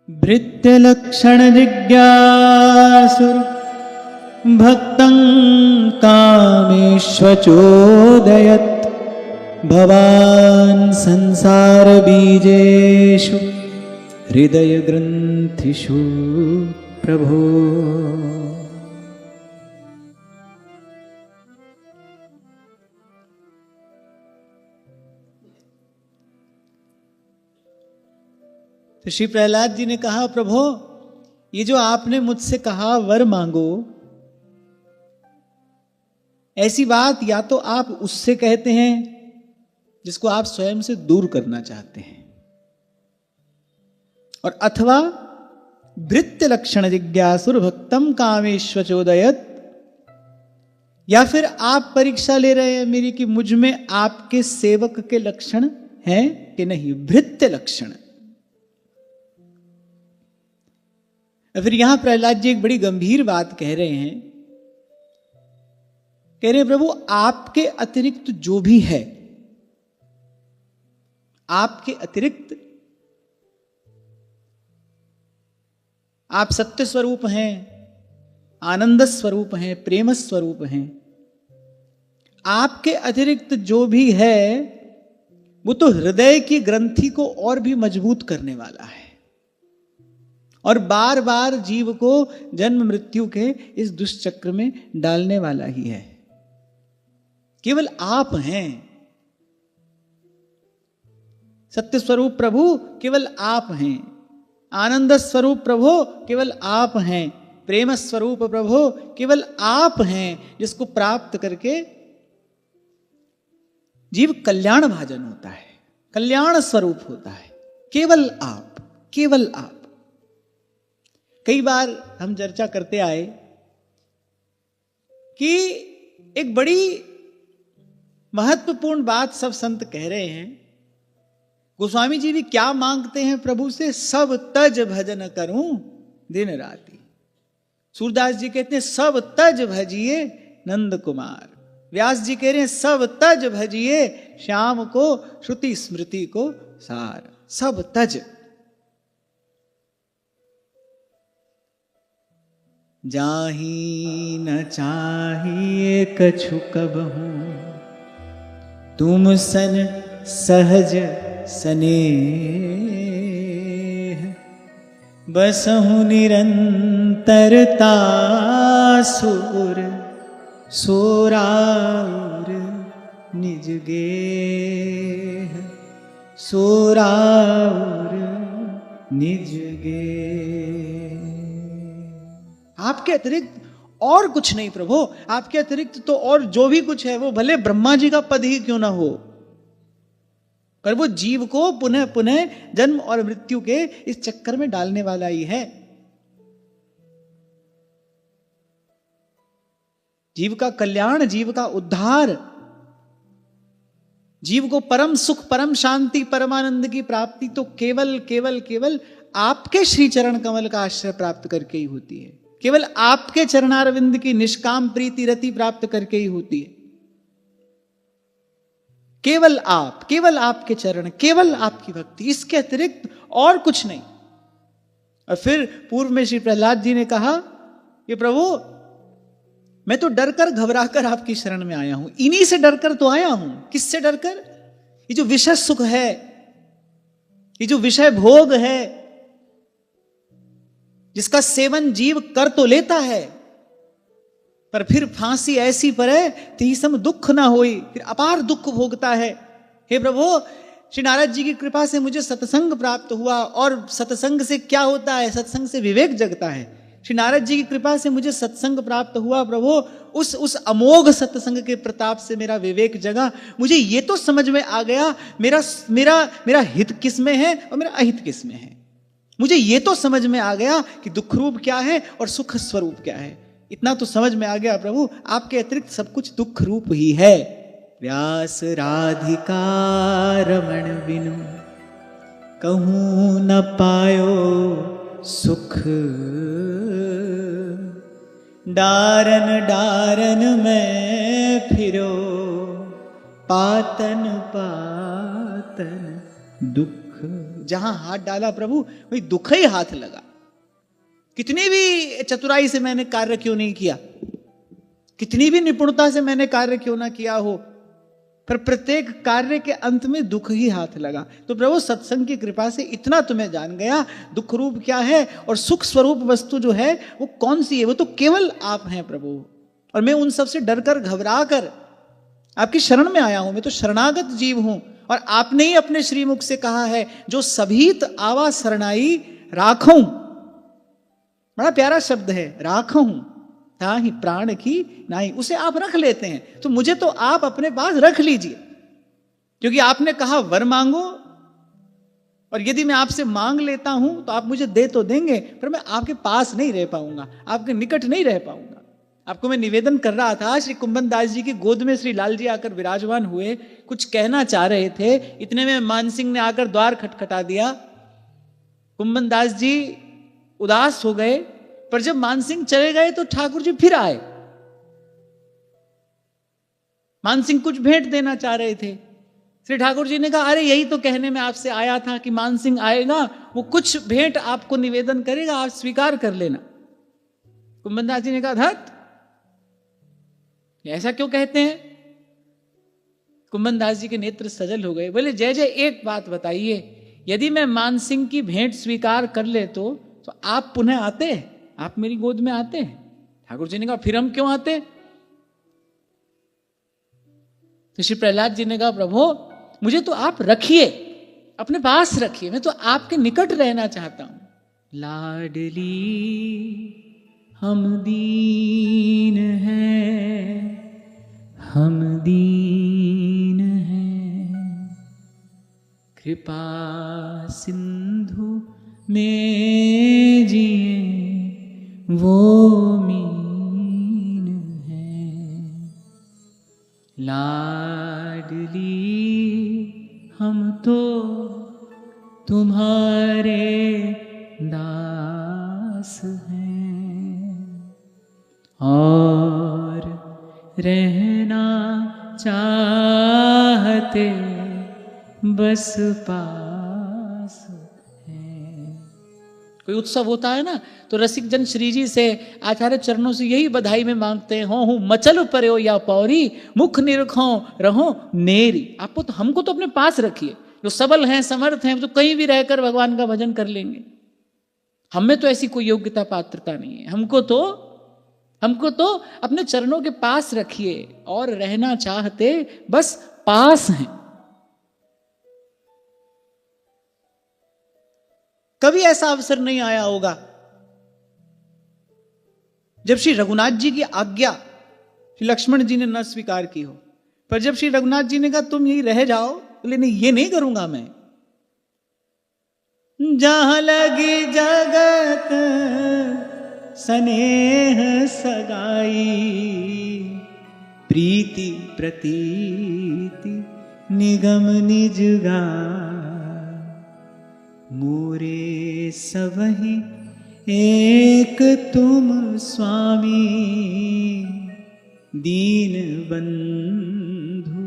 भृत्यलक्षण जिज्ञासुर भक्तं कामेष्वचोदयत् भवान् संसार बीजेषु हृदय ग्रंथिषु प्रभो। तो श्री प्रहलाद जी ने कहा, प्रभो ये जो आपने मुझसे कहा वर मांगो, ऐसी बात या तो आप उससे कहते हैं जिसको आप स्वयं से दूर करना चाहते हैं, और अथवा भृत्य लक्षण जिज्ञासुर भक्तम कामेष्वचोदयत्, या फिर आप परीक्षा ले रहे हैं मेरी कि मुझ में आपके सेवक के लक्षण हैं कि नहीं, भृत्य लक्षण। फिर यहां प्रहलाद जी एक बड़ी गंभीर बात कह रहे हैं, कह रहे हैं प्रभु आपके अतिरिक्त जो भी है, आपके अतिरिक्त आप सत्य स्वरूप हैं, आनंद स्वरूप हैं, प्रेम स्वरूप हैं, आपके अतिरिक्त जो भी है वो तो हृदय की ग्रंथि को और भी मजबूत करने वाला है और बार बार जीव को जन्म मृत्यु के इस दुष्चक्र में डालने वाला ही है। केवल आप हैं सत्य स्वरूप प्रभु, केवल आप हैं आनंद स्वरूप प्रभु, केवल आप हैं प्रेम स्वरूप प्रभु, केवल आप हैं जिसको प्राप्त करके जीव कल्याण भाजन होता है, कल्याण स्वरूप होता है। केवल आप, केवल आप। कई बार हम चर्चा करते आए कि एक बड़ी महत्वपूर्ण बात सब संत कह रहे हैं। गोस्वामी जी भी क्या मांगते हैं प्रभु से, सब तज भजन करूं दिन राति। सूरदास जी कहते हैं सब तज भजिए नंद कुमार। व्यास जी कह रहे हैं सब तज भजिए श्याम को श्रुति स्मृति को सार। सब तज, जाही न चाहिए कछु कबहू, तुम सन सहज स्नेह, बसहु निरंतरता सुर सोराउर निज गेह, सोराउर निज गेह। आपके अतिरिक्त और कुछ नहीं प्रभु, आपके अतिरिक्त तो और जो भी कुछ है वो भले ब्रह्मा जी का पद ही क्यों ना हो, पर वो जीव को पुनः पुनः जन्म और मृत्यु के इस चक्कर में डालने वाला ही है। जीव का कल्याण, जीव का उद्धार, जीव को परम सुख, परम शांति, परमानंद की प्राप्ति तो केवल केवल केवल आपके श्री चरण कमल का आश्रय प्राप्त करके ही होती है। केवल आपके चरणारविंद की निष्काम प्रीति रति प्राप्त करके ही होती है। केवल आप, केवल आपके चरण, केवल आपकी भक्ति, इसके अतिरिक्त और कुछ नहीं। और फिर पूर्व में श्री प्रहलाद जी ने कहा कि प्रभु मैं तो डरकर घबराकर आपकी शरण में आया हूं, इन्हीं से डरकर तो आया हूं। किससे डरकर? ये जो विषय सुख है, ये जो विषय भोग है, जिसका सेवन जीव कर तो लेता है पर फिर फांसी ऐसी पड़े ती सम दुख ना होई, फिर अपार दुख भोगता है। हे प्रभु, श्री नारद जी की कृपा से मुझे सत्संग प्राप्त हुआ, और सत्संग से क्या होता है? सत्संग से विवेक जगता है। श्री नारद जी की कृपा से मुझे सत्संग प्राप्त हुआ प्रभु, उस अमोघ सत्संग के प्रताप से मेरा विवेक जगा। मुझे ये तो समझ में आ गया मेरा मेरा मेरा हित किस में है और मेरा अहित किस में है। मुझे ये तो समझ में आ गया कि दुख रूप क्या है और सुख स्वरूप क्या है। इतना तो समझ में आ गया प्रभु, आपके अतिरिक्त सब कुछ दुख रूप ही है। व्यास राधिका रमण बिनु कहूं न पायो सुख, डारन डारन में फिरो पातन पातन दुख जहां हाथ डाला प्रभु वही दुख ही हाथ लगा। कितनी भी चतुराई से मैंने कार्य क्यों नहीं किया, कितनी भी निपुणता से मैंने कार्य क्यों ना किया हो, पर प्रत्येक कार्य के अंत में दुख ही हाथ लगा। तो प्रभु सत्संग की कृपा से इतना तुम्हें जान गया, दुख रूप क्या है और सुख स्वरूप वस्तु जो है वो कौन सी है, वो तो केवल आप हैं प्रभु। और मैं उन सब से डर कर घबरा कर आपकी शरण में आया हूं, मैं तो शरणागत जीव हूं। और आपने ही अपने श्रीमुख से कहा है, जो सभीत आवा शरणाई राखूं, बड़ा प्यारा शब्द है, राखूं ताहि प्राण की नाही, उसे आप रख लेते हैं। तो मुझे तो आप अपने पास रख लीजिए, क्योंकि आपने कहा वर मांगो, और यदि मैं आपसे मांग लेता हूं तो आप मुझे दे तो देंगे, पर मैं आपके पास नहीं रह पाऊंगा, आपके निकट नहीं रह पाऊंगा। आपको मैं निवेदन कर रहा था, श्री कुंभन दास जी की गोद में श्री लाल जी आकर विराजमान हुए, कुछ कहना चाह रहे थे, इतने में मानसिंह ने आकर द्वार खटखटा दिया। कुंभन दास जी उदास हो गए, पर जब मानसिंह चले गए तो ठाकुर जी फिर आए। मानसिंह कुछ भेंट देना चाह रहे थे। श्री ठाकुर जी ने कहा, अरे यही तो कहने में आपसे आया था कि मानसिंह आएगा, वो कुछ भेंट आपको निवेदन करेगा, आप स्वीकार कर लेना। कुंभन दास जी ने कहा, धत ऐसा क्यों कहते हैं? कुंभन दास जी के नेत्र सजल हो गए, बोले जय जय, एक बात बताइए, यदि मैं मानसिंह की भेंट स्वीकार कर ले तो आप पुनः आते हैं, आप मेरी गोद में आते हैं? ठाकुर जी ने कहा, फिर हम क्यों आते? तो श्री प्रहलाद जी ने कहा, प्रभु मुझे तो आप रखिए, अपने पास रखिए, मैं तो आपके निकट रहना चाहता हूं। लाडली हम दीन हैं, हम दीन हैं, कृपा सिंधु में जिए वो मीन है। लाडली हम तो तुम्हारे दास हैं, और रहना चाहते बस पास है। कोई उत्सव होता है ना, तो रसिक जन श्री जी से, आचार्य चरणों से यही बधाई में मांगते हैं, हो मचल पर्यो या पौरी, मुख निरखो रहो नेरी। आपको तो, हमको तो अपने पास रखिए, जो सबल हैं समर्थ हैं तो कहीं भी रहकर भगवान का भजन कर लेंगे। हमें तो ऐसी कोई योग्यता पात्रता नहीं है, हमको तो अपने चरणों के पास रखिए, और रहना चाहते बस पास हैं। कभी ऐसा अवसर नहीं आया होगा जब श्री रघुनाथ जी की आज्ञा श्री लक्ष्मण जी ने न स्वीकार की हो, पर जब श्री रघुनाथ जी ने कहा तुम यही रह जाओ, बोले नहीं, ये नहीं करूंगा मैं। जहां लगी जगत स्नेह सगाई, प्रीति प्रतीति निगम निज गा, मोरे सबहि एक तुम स्वामी, दीन बंधु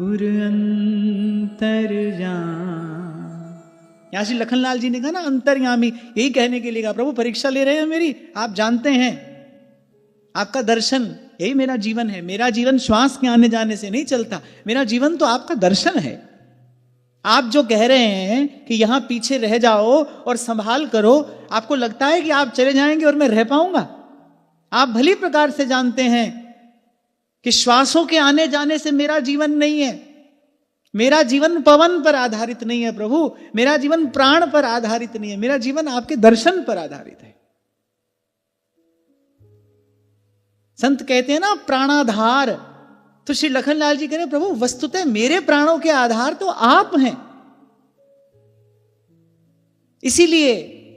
उर अंतर्यामी। यहां श्री लखनलाल जी ने कहा ना अंतर्यामी, यही कहने के लिए कहा, प्रभु परीक्षा ले रहे हैं मेरी, आप जानते हैं आपका दर्शन यही मेरा जीवन है। मेरा जीवन श्वास के आने जाने से नहीं चलता, मेरा जीवन तो आपका दर्शन है। आप जो कह रहे हैं कि यहां पीछे रह जाओ और संभाल करो, आपको लगता है कि आप चले जाएंगे और मैं रह पाऊंगा? आप भली प्रकार से जानते हैं कि श्वासों के आने जाने से मेरा जीवन नहीं है, मेरा जीवन पवन पर आधारित नहीं है प्रभु, मेरा जीवन प्राण पर आधारित नहीं है, मेरा जीवन आपके दर्शन पर आधारित है। संत कहते हैं ना प्राणाधार, तो श्री लखनलाल जी कह रहे प्रभु वस्तुतः मेरे प्राणों के आधार तो आप हैं। इसीलिए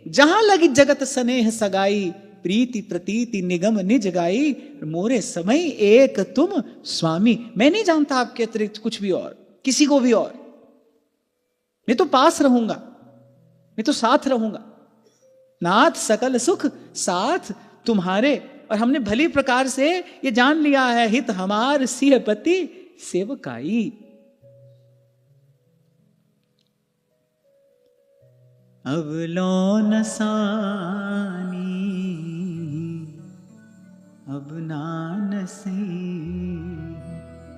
जहां लगी जगत स्नेह सगाई, प्रीति प्रतीति निगम निज गाई, मोरे समय एक तुम स्वामी। मैं नहीं जानता आपके अतिरिक्त कुछ भी और, किसी को भी और। मैं तो पास रहूंगा, मैं तो साथ रहूंगा। नाथ सकल सुख साथ तुम्हारे। और हमने भली प्रकार से ये जान लिया है, हित हमार सिंहपति सेवकाई। अब लो नसानी अब नानसी।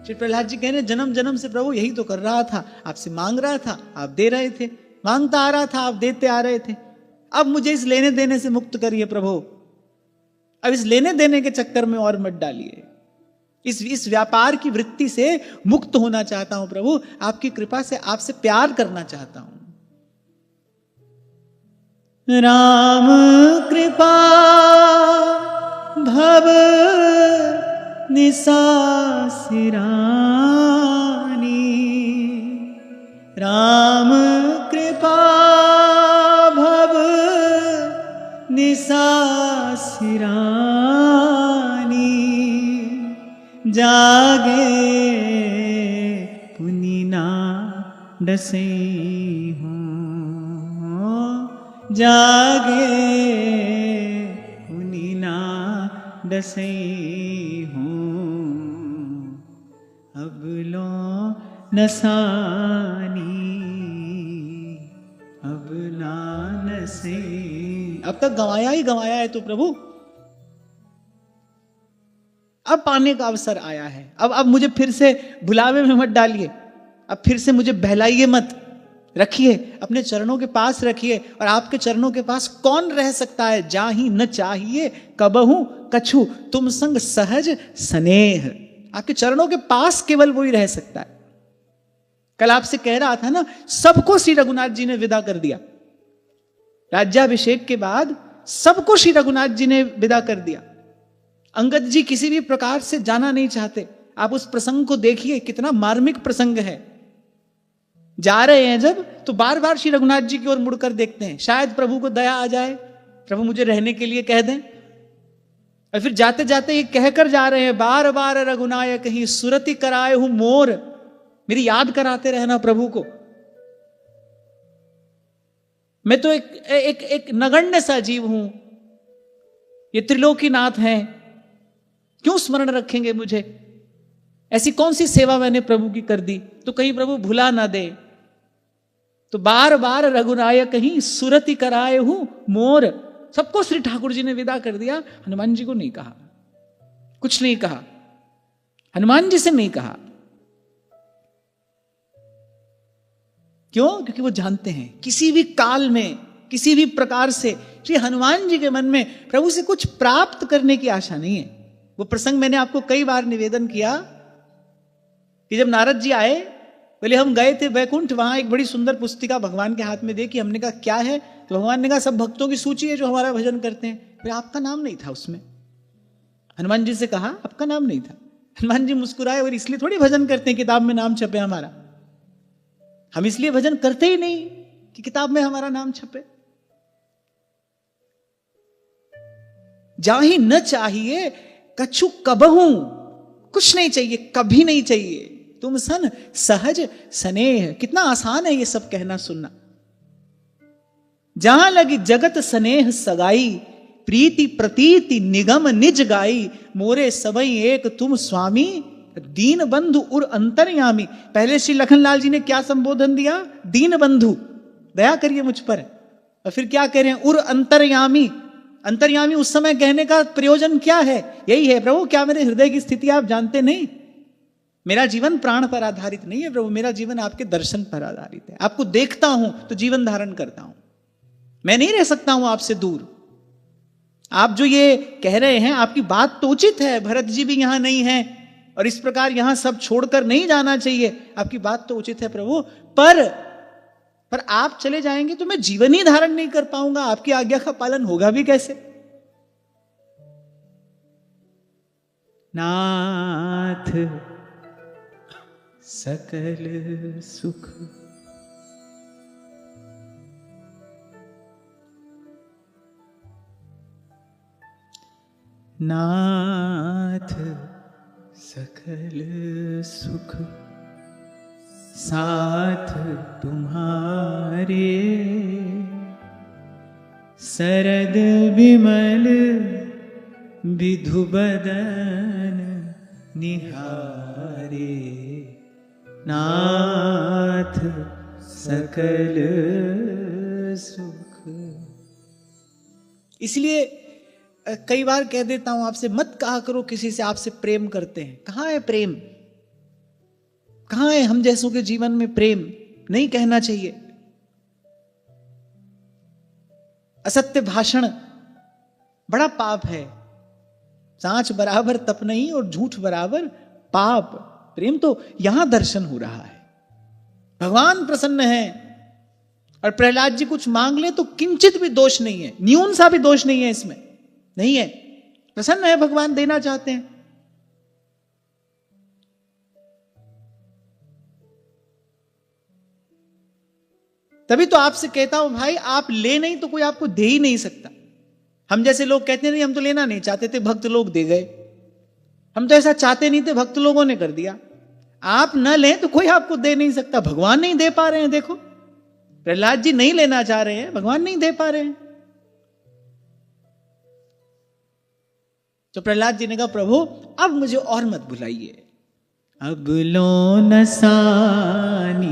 श्री प्रहलाद जी कह रहे जन्म जन्म से प्रभु यही तो कर रहा था, आपसे मांग रहा था, आप दे रहे थे, मांगता आ रहा था, आप देते आ रहे थे। अब मुझे इस लेने देने से मुक्त करिए प्रभु, अब इस लेने देने के चक्कर में और मत डालिए, इस व्यापार की वृत्ति से मुक्त होना चाहता हूं प्रभु, आपकी कृपा से आपसे प्यार करना चाहता हूं। राम कृपा भव निसासिरानी, राम कृपा भव निसासिरानी, जागे पुनि ना डसे हूँ, जागे पुनि ना डसे हूँ, अब लो नसानी अब ना नसे। अब तक गंवाया ही गंवाया है तो प्रभु, अब पाने का अवसर आया है, अब मुझे फिर से भुलावे में मत डालिए, अब फिर से मुझे बहलाइए मत, रखिए अपने चरणों के पास रखिए। और आपके चरणों के पास कौन रह सकता है, जाहि न चाहिए कबहू कछु तुम संग सहज स्नेह। आपके चरणों के पास केवल वही रह सकता है। कल आपसे कह रहा था ना, सबको श्री रघुनाथ जी ने विदा कर दिया, राज्याभिषेक के बाद सबको श्री रघुनाथ जी ने विदा कर दिया। अंगद जी किसी भी प्रकार से जाना नहीं चाहते। आप उस प्रसंग को देखिए, कितना मार्मिक प्रसंग है। जा रहे हैं जब, तो बार बार श्री रघुनाथ जी की ओर मुड़कर देखते हैं, शायद प्रभु को दया आ जाए, प्रभु मुझे रहने के लिए कह दें। और फिर जाते जाते ये कहकर जा रहे हैं, बार बार रघुनायक ही सुरति कराए हूं मोर, मेरी याद कराते रहना प्रभु को। मैं तो एक नगण्य सा जीव हूं, ये त्रिलोकीनाथ हैं, क्यों स्मरण रखेंगे मुझे? ऐसी कौन सी सेवा मैंने प्रभु की कर दी तो कहीं प्रभु भुला ना दे। तो बार बार रघुनायक ही सुरति कराए हूं मोर, सबको श्री ठाकुर जी ने विदा कर दिया, हनुमान जी को नहीं कहा, कुछ नहीं कहा, हनुमान जी से नहीं कहा। क्यों? क्योंकि वो जानते हैं किसी भी काल में, किसी भी प्रकार से श्री हनुमान जी के मन में प्रभु से कुछ प्राप्त करने की आशा नहीं है। वो प्रसंग मैंने आपको कई बार निवेदन किया कि जब नारद जी आए, पहले हम गए थे वैकुंठ, वहां एक बड़ी सुंदर पुस्तिका भगवान के हाथ में देखी। हमने कहा क्या है? तो भगवान ने कहा सब भक्तों की सूची है जो हमारा भजन करते हैं। फिर आपका नाम नहीं था उसमें। हनुमान जी से कहा आपका नाम नहीं था। हनुमान जी मुस्कुराए, और इसलिए थोड़ी भजन करते हैं किताब में नाम छपे हमारा, हम इसलिए भजन करते ही नहीं कि किताब में हमारा नाम छपे। जाहि न चाहिए कछु कबहू, कुछ नहीं चाहिए, कभी नहीं चाहिए, तुम सन सहज स्नेह। कितना आसान है ये सब कहना सुनना। जहां लगी जगत स्नेह सगाई, प्रीति प्रतीति निगम निज गाई, मोरे सबई एक तुम स्वामी, दीन बंधु उर अंतर्यामी। पहले श्री लखनलाल जी ने क्या संबोधन दिया? दीन बंधु, दया करिए मुझ पर। और फिर क्या कह रहे हैं? उर अंतर्यामी। अंतर्यामी उस समय कहने का प्रयोजन क्या है? यही है, प्रभु क्या मेरे हृदय की स्थिति आप जानते नहीं? मेरा जीवन प्राण पर आधारित नहीं है प्रभु, मेरा जीवन आपके दर्शन पर आधारित है। आपको देखता हूं तो जीवन धारण करता हूं, मैं नहीं रह सकता हूं आपसे दूर। आप जो ये कह रहे हैं आपकी बात तो उचित है, भरत जी भी यहां नहीं है और इस प्रकार यहां सब छोड़कर नहीं जाना चाहिए, आपकी बात तो उचित है प्रभु, पर आप चले जाएंगे तो मैं जीवन ही धारण नहीं कर पाऊंगा, आपकी आज्ञा का पालन होगा भी कैसे? नाथ सकल सुख नाथ सकल सुख साथ तुम्हारे, सरद विमल विधु बदन निहारे, नाथ सकल सुख इसलिए कई बार कह देता हूं आपसे, मत कहा करो किसी से आपसे प्रेम करते हैं। कहां है प्रेम? कहां है हम जैसों के जीवन में प्रेम? नहीं कहना चाहिए। असत्य भाषण बड़ा पाप है। सांच बराबर तप नहीं और झूठ बराबर पाप। प्रेम तो यहां दर्शन हो रहा है। भगवान प्रसन्न है और प्रहलाद जी कुछ मांग ले तो किंचित भी दोष नहीं है, न्यून सा भी दोष नहीं है इसमें, नहीं है। प्रसन्न है भगवान, देना चाहते हैं। तभी तो आपसे कहता हूं भाई, आप ले नहीं तो कोई आपको दे ही नहीं सकता। हम जैसे लोग कहते हैं नहीं हम तो लेना नहीं चाहते थे, भक्त लोग दे गए। हम तो ऐसा चाहते नहीं थे, भक्त लोगों ने कर दिया। आप न लें तो कोई आपको दे नहीं सकता। भगवान नहीं दे पा रहे हैं। देखो प्रहलाद जी नहीं लेना चाह रहे हैं, भगवान नहीं दे पा रहे हैं। तो प्रहलाद जी ने कहा प्रभु अब मुझे और मत बुलाइए। अब लो नसानी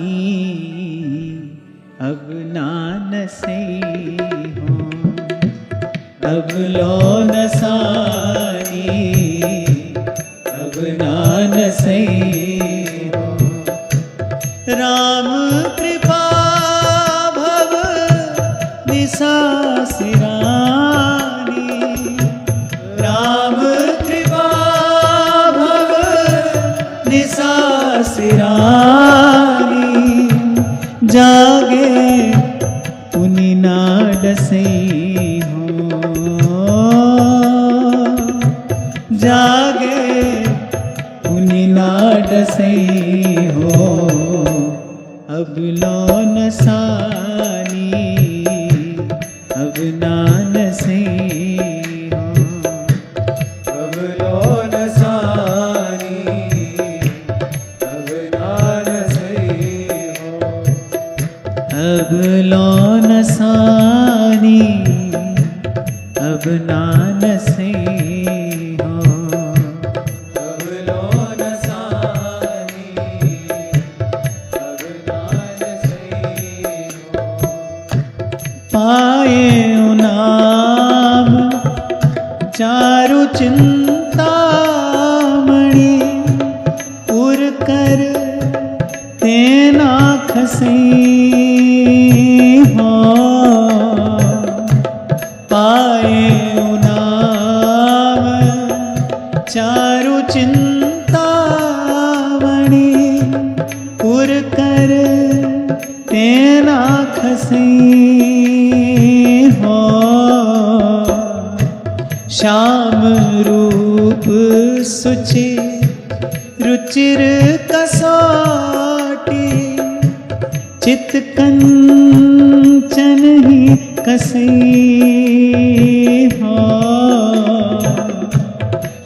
अब नानसे हो, अब लो नसानी अब नानसे हो। राम कृपा भव निसासिरानी, राम कृपा भव निसासिरानी। जागे पुनि ना डसे हो, जागे पुनि ना डसे हो। अब लो नसानी अब नानसे हो, अब लो नसानी अब नानसे हो। अब लो नसानी अब नानसे हो, अब लो नसानी अब नानसे हो। पाए नाम चारु चिंतामणि, उर कर तेना खसे हो। पाए नाम चारु चिंतामणि, उर कर तेना खसे हो। श्याम रूप सुचि रुचिर कसौटी, चित कंचन ही कसे हो।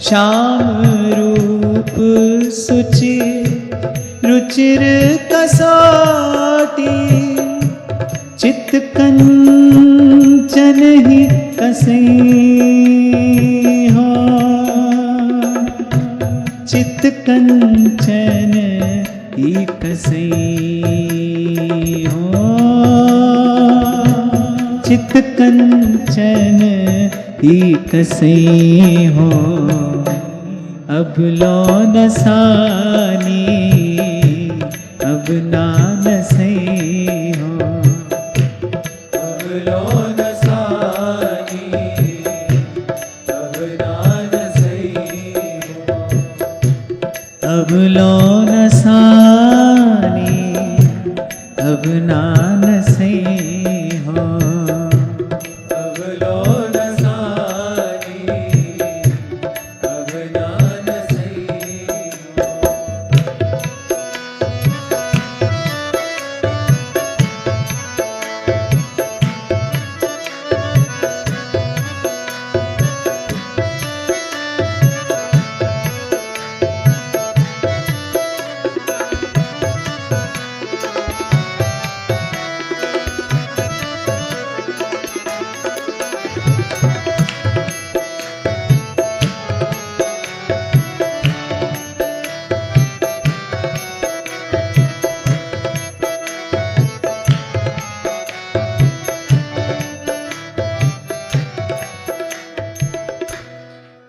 श्याम रूप सुचि रुचिर कसौटी, चित कंचन ही कसे हो। चित कंचन ही कसे हो, चित कंचन ही कसे हो। अब लो नसानी अब नानसे हो, अब लो नसानी अब नानसे हो। अब लो नसानी अब नानसे हो, अब लो नसानी अब नानसे हो।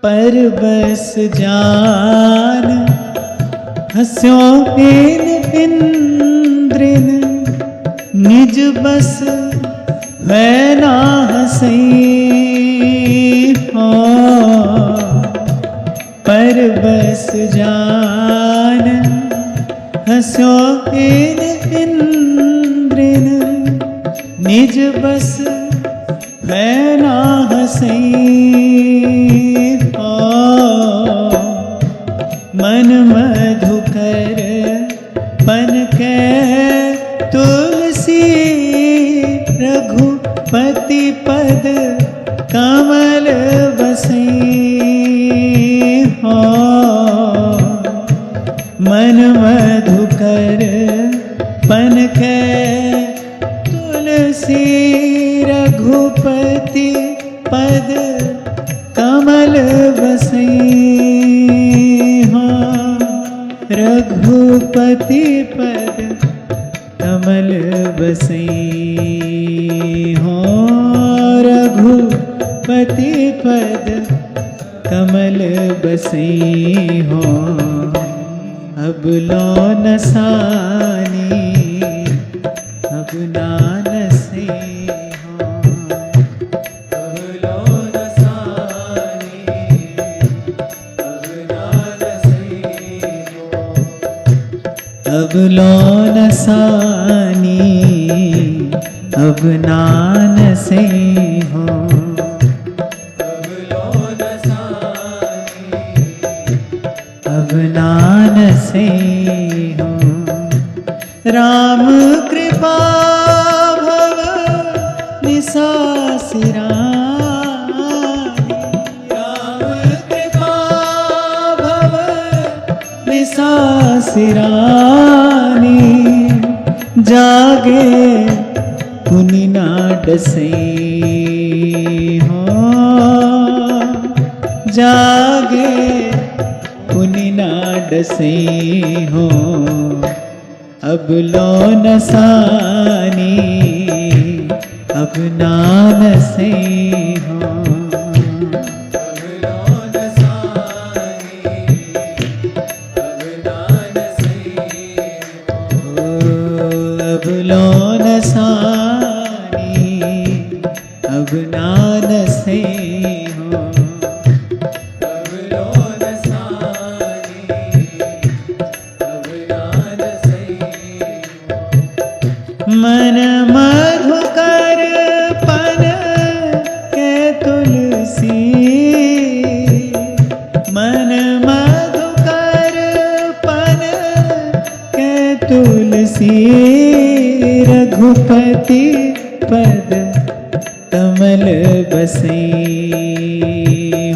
पर बस जान हस्यो इंद्रिन निज बस है ना हसई हो। पर बस जान हस्यो इंद्रिन निज बस है ना हसई हो। मन मधुकर पन के तुलसी रघुपति पद कमल बसई हो। मन मधुकर पन के तुलसी रघुपति पद कमल बसई हो। रघुपति पद कमल बसई हो। रघुपति पद कमल बसई हो। अब लो नसानी अब नानसे हो। अब लो नसानी अब नानसे हो। अब लो नसानी अब नानसे हो। अब लो नसानी अब नानसे हो। राम कृपा भव निसासिरानी। राम कृपा भव निसासिरानी। जागे पुनि ना डसई हो। जागे पुनि ना डसई हो। अब लो नसानी अब नानसे हो। अब लो नसानी अब नानसे हो। अब लो नसानी अब नानसे हो। अब लो नसानी अब नानसे हो। मन मधुकर पन के तुलसी। मन मधुकर पन के तुलसी रघुपति पद कमल बसई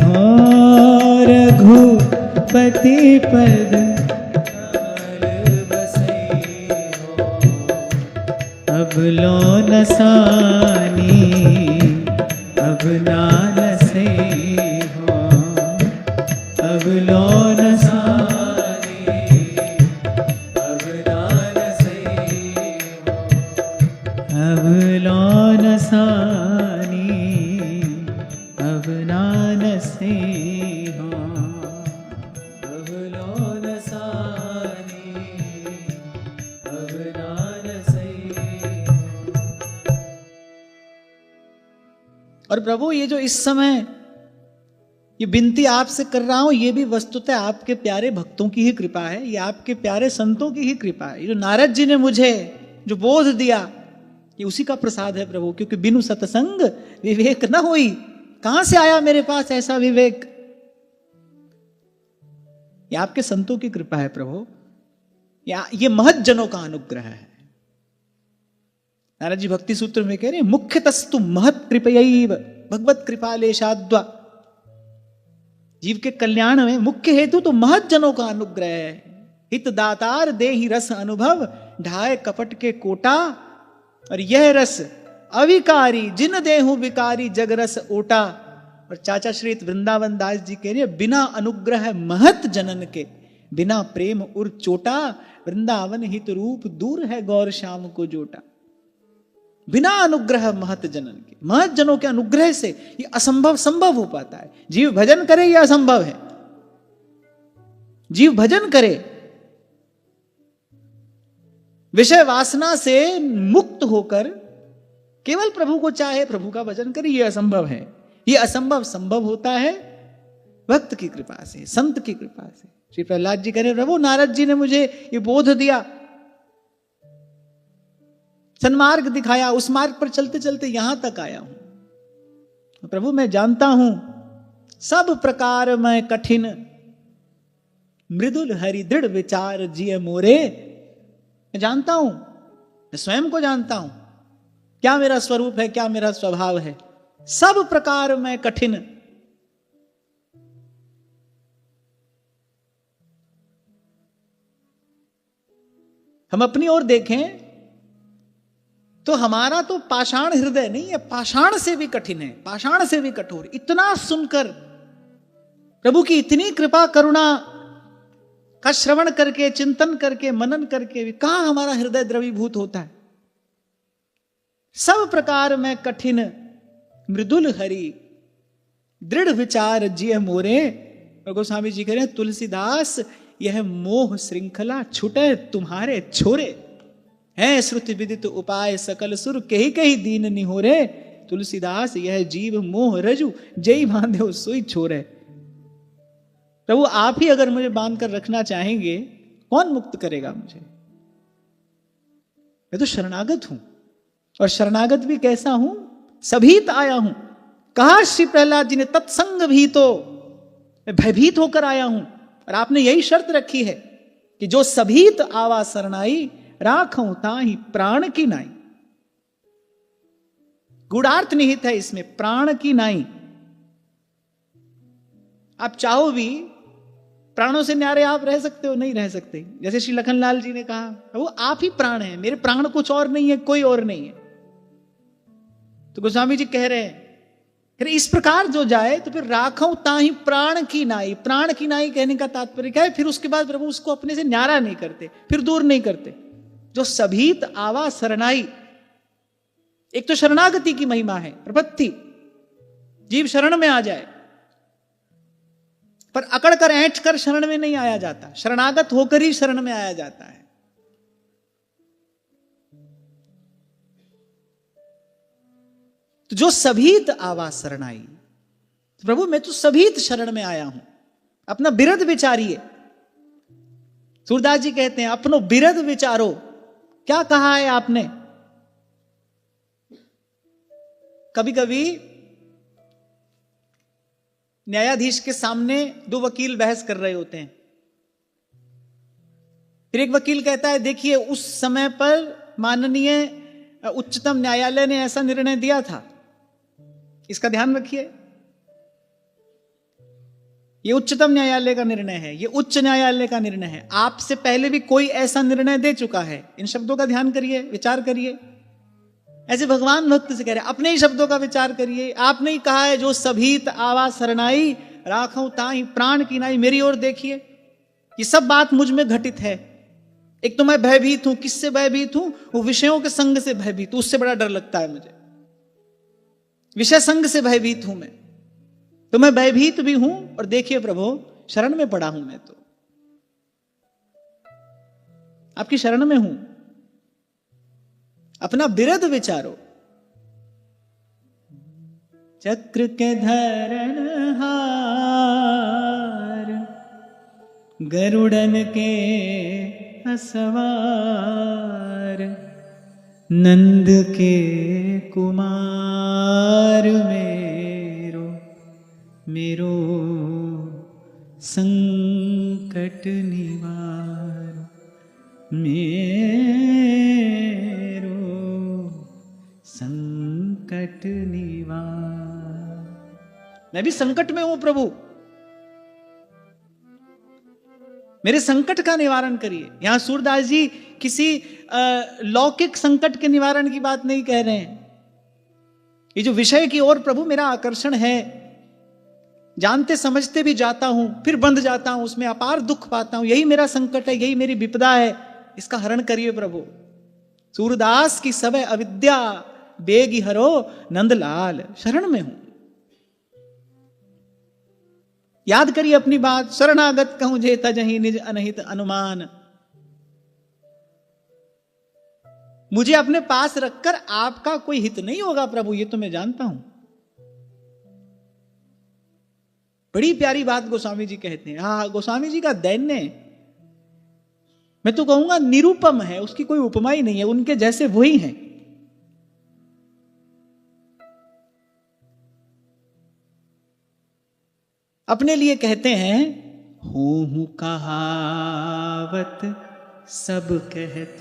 हो। रघुपति पद कमल बसई हो। अब लो नसानी अब नानसे हो। अब लो नसानी अब नानसे हो। अब लो नसानी अब नानसे हो। अब लो नसानी अब नानसे हो। और प्रभु ये जो इस समय ये विनती आपसे कर रहा हूं, ये भी वस्तुतः आपके प्यारे भक्तों की ही कृपा है, ये आपके प्यारे संतों की ही कृपा है। ये जो नारद जी ने मुझे जो बोध दिया, ये उसी का प्रसाद है प्रभु। क्योंकि बिनु सत्संग विवेक न होई। कहां से आया मेरे पास ऐसा विवेक? ये आपके संतों की कृपा है प्रभु। ये महत जनों का अनुग्रह है। नारद जी भक्ति सूत्र में कह रहे हैं, मुख्यतस्तु महत कृपयैव भगवत कृपा लेशाद्वा। जीव के कल्याण में मुख्य हेतु तो महत जनों का अनुग्रह है। हित दातार देहि रस अनुभव ढाए कपट के कोटा। और यह रस अविकारी जिन देहु विकारी जग रस ओटा। और चाचा श्री वृंदावन दास जी कह रहे हैं, बिना अनुग्रह महत जनन के बिना प्रेम उर चोटा। वृंदावन हित रूप दूर है गौर श्याम को जोटा। बिना अनुग्रह महत जनन के, महत जनों के अनुग्रह से ये असंभव संभव हो पाता है। जीव भजन करे यह असंभव है। जीव भजन करे, विषय वासना से मुक्त होकर केवल प्रभु को चाहे, प्रभु का भजन करे, यह असंभव है। यह असंभव संभव होता है भक्त की कृपा से, संत की कृपा से। श्री प्रहलाद जी कह रहे, प्रभु नारद जी ने मुझे ये बोध दिया, सन्मार्ग दिखाया, उस मार्ग पर चलते चलते यहां तक आया हूं। प्रभु मैं जानता हूं सब प्रकार मैं कठिन, मृदुल हरि दृढ़ विचार जिय मोरे। मैं जानता हूं, मैं स्वयं को जानता हूं क्या मेरा स्वरूप है, क्या मेरा स्वभाव है। सब प्रकार मैं कठिन, हम अपनी ओर देखें तो हमारा तो पाषाण हृदय नहीं है, पाषाण से भी कठिन है, पाषाण से भी कठोर। इतना सुनकर प्रभु की इतनी कृपा करुणा का श्रवण करके, चिंतन करके, मनन करके भी कहां हमारा हृदय द्रवीभूत होता है। सब प्रकार में कठिन, मृदुल हरि दृढ़ विचार जिय मोरे। गोस्वामी जी कह रहे हैं, तुलसीदास यह मोह श्रृंखला छुटे तुम्हारे छोरे। है श्रुति विदित उपाय सकल सुर, कही कही दीन निहोरे। तुलसीदास यह जीव मोह रजू, जय बांधे सोई छोरे। प्रभु आप ही अगर मुझे बांध कर रखना चाहेंगे, कौन मुक्त करेगा मुझे। मैं तो शरणागत हूं, और शरणागत भी कैसा हूं, सभीत आया हूं। कहा श्री प्रहलाद जी ने, तत्संग भी तो मैं भयभीत होकर आया हूं। और आपने यही शर्त रखी है कि जो सभीत आवा शरणाई, राखूं ताहि प्राण की नाई। गूढ़ार्थ निहित है इसमें, प्राण की नाई। आप चाहो भी प्राणों से न्यारे आप रह सकते हो, नहीं रह सकते। जैसे श्री लखनलाल जी ने कहा, वो आप ही प्राण है, मेरे प्राण कुछ और नहीं है, कोई और नहीं है। तो गोस्वामी जी कह रहे हैं, फिर इस प्रकार जो जाए तो फिर राखूं ताहि प्राण की नाई। प्राण की नाई कहने का तात्पर्य क्या है, फिर उसके बाद प्रभु उसको अपने से न्यारा नहीं करते, फिर दूर नहीं करते। जो सभीत आवा शरणाई, एक तो शरणागति की महिमा है, प्रपत्ति, जीव शरण में आ जाए। पर अकड़ कर ऐंठ कर शरण में नहीं आया जाता, शरणागत होकर ही शरण में आया जाता है। तो जो सभीत आवा शरणाई, तो प्रभु मैं तो सभीत शरण में आया हूं, अपना बिरद विचारिए। सूरदास जी कहते हैं, अपनो बिरद विचारो। क्या कहा है आपने। कभी कभी न्यायाधीश के सामने दो वकील बहस कर रहे होते हैं। फिर एक वकील कहता है, देखिए उस समय पर माननीय उच्चतम न्यायालय ने ऐसा निर्णय दिया था, इसका ध्यान रखिए। ये उच्चतम न्यायालय का निर्णय है, ये उच्च न्यायालय का निर्णय है। आपसे पहले भी कोई ऐसा निर्णय दे चुका है। इन शब्दों का ध्यान करिए, विचार करिए। ऐसे भगवान भक्त से कह रहे हैं, अपने ही शब्दों का विचार करिए। आपने ही कहा है, जो सभीत आवा शरणाई, राखूं ताहि प्राण की नाई। मेरी ओर देखिए, ये सब बात मुझ में घटित है। एक तो मैं भयभीत हूं, किससे भयभीत हूं, वो विषयों के संग से भयभीत हूं, उससे बड़ा डर लगता है मुझे। विषय संग से भयभीत हूं मैं, तो मैं भयभीत भी हूं। और देखिए प्रभु, शरण में पड़ा हूं मैं, तो आपकी शरण में हूं। अपना बिरद विचारो। चक्र के धरणहार, गरुड़न के असवार, नंद के कुमार मेरो, मेरो संकट निवार, मेरो संकट निवार। मैं भी संकट में हूं प्रभु, मेरे संकट का निवारण करिए। यहां सूरदास जी किसी लौकिक संकट के निवारण की बात नहीं कह रहे हैं। ये जो विषय की ओर प्रभु मेरा आकर्षण है, जानते समझते भी जाता हूं, फिर बंध जाता हूं, उसमें अपार दुख पाता हूं, यही मेरा संकट है, यही मेरी विपदा है। इसका हरण करिए प्रभु। सूरदास की सब अविद्या बेगी हरो नंदलाल, शरण में हूं। याद करिए अपनी बात, शरणागत कहूं जे तजहि निज अनहित अनुमान। मुझे अपने पास रखकर आपका कोई हित नहीं होगा प्रभु, ये तो मैं जानता हूं। बड़ी प्यारी बात गोस्वामी जी कहते हैं। हाँ, गोस्वामी जी का दैन्य मैं तो कहूंगा निरूपम है, उसकी कोई उपमा ही नहीं है, उनके जैसे वही हैं। अपने लिए कहते हैं, हूं कहावत सब कहत,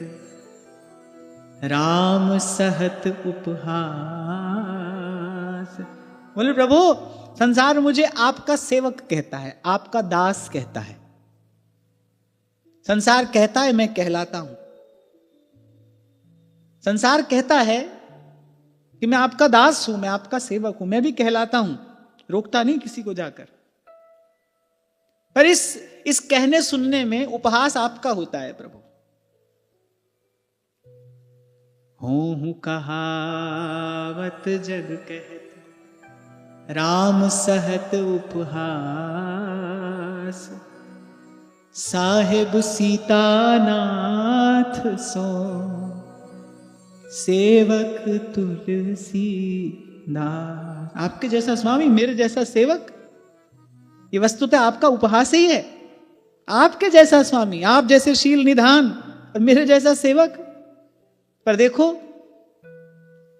राम सहत उपहास। बोले प्रभु, संसार मुझे आपका सेवक कहता है, आपका दास कहता है। संसार कहता है मैं कहलाता हूं। संसार कहता है कि मैं आपका दास हूं, मैं आपका सेवक हूं, मैं भी कहलाता हूं, रोकता नहीं किसी को जाकर। पर इस कहने सुनने में उपहास आपका होता है प्रभु। हूं कहावत जग कहत, राम सहत उपहास। साहेब सीतानाथ सो, सेवक तुलसीदास। आपके जैसा स्वामी, मेरे जैसा सेवक, ये वस्तुतः आपका उपहास ही है। आपके जैसा स्वामी, आप जैसे शील निधान, और मेरे जैसा सेवक। पर देखो,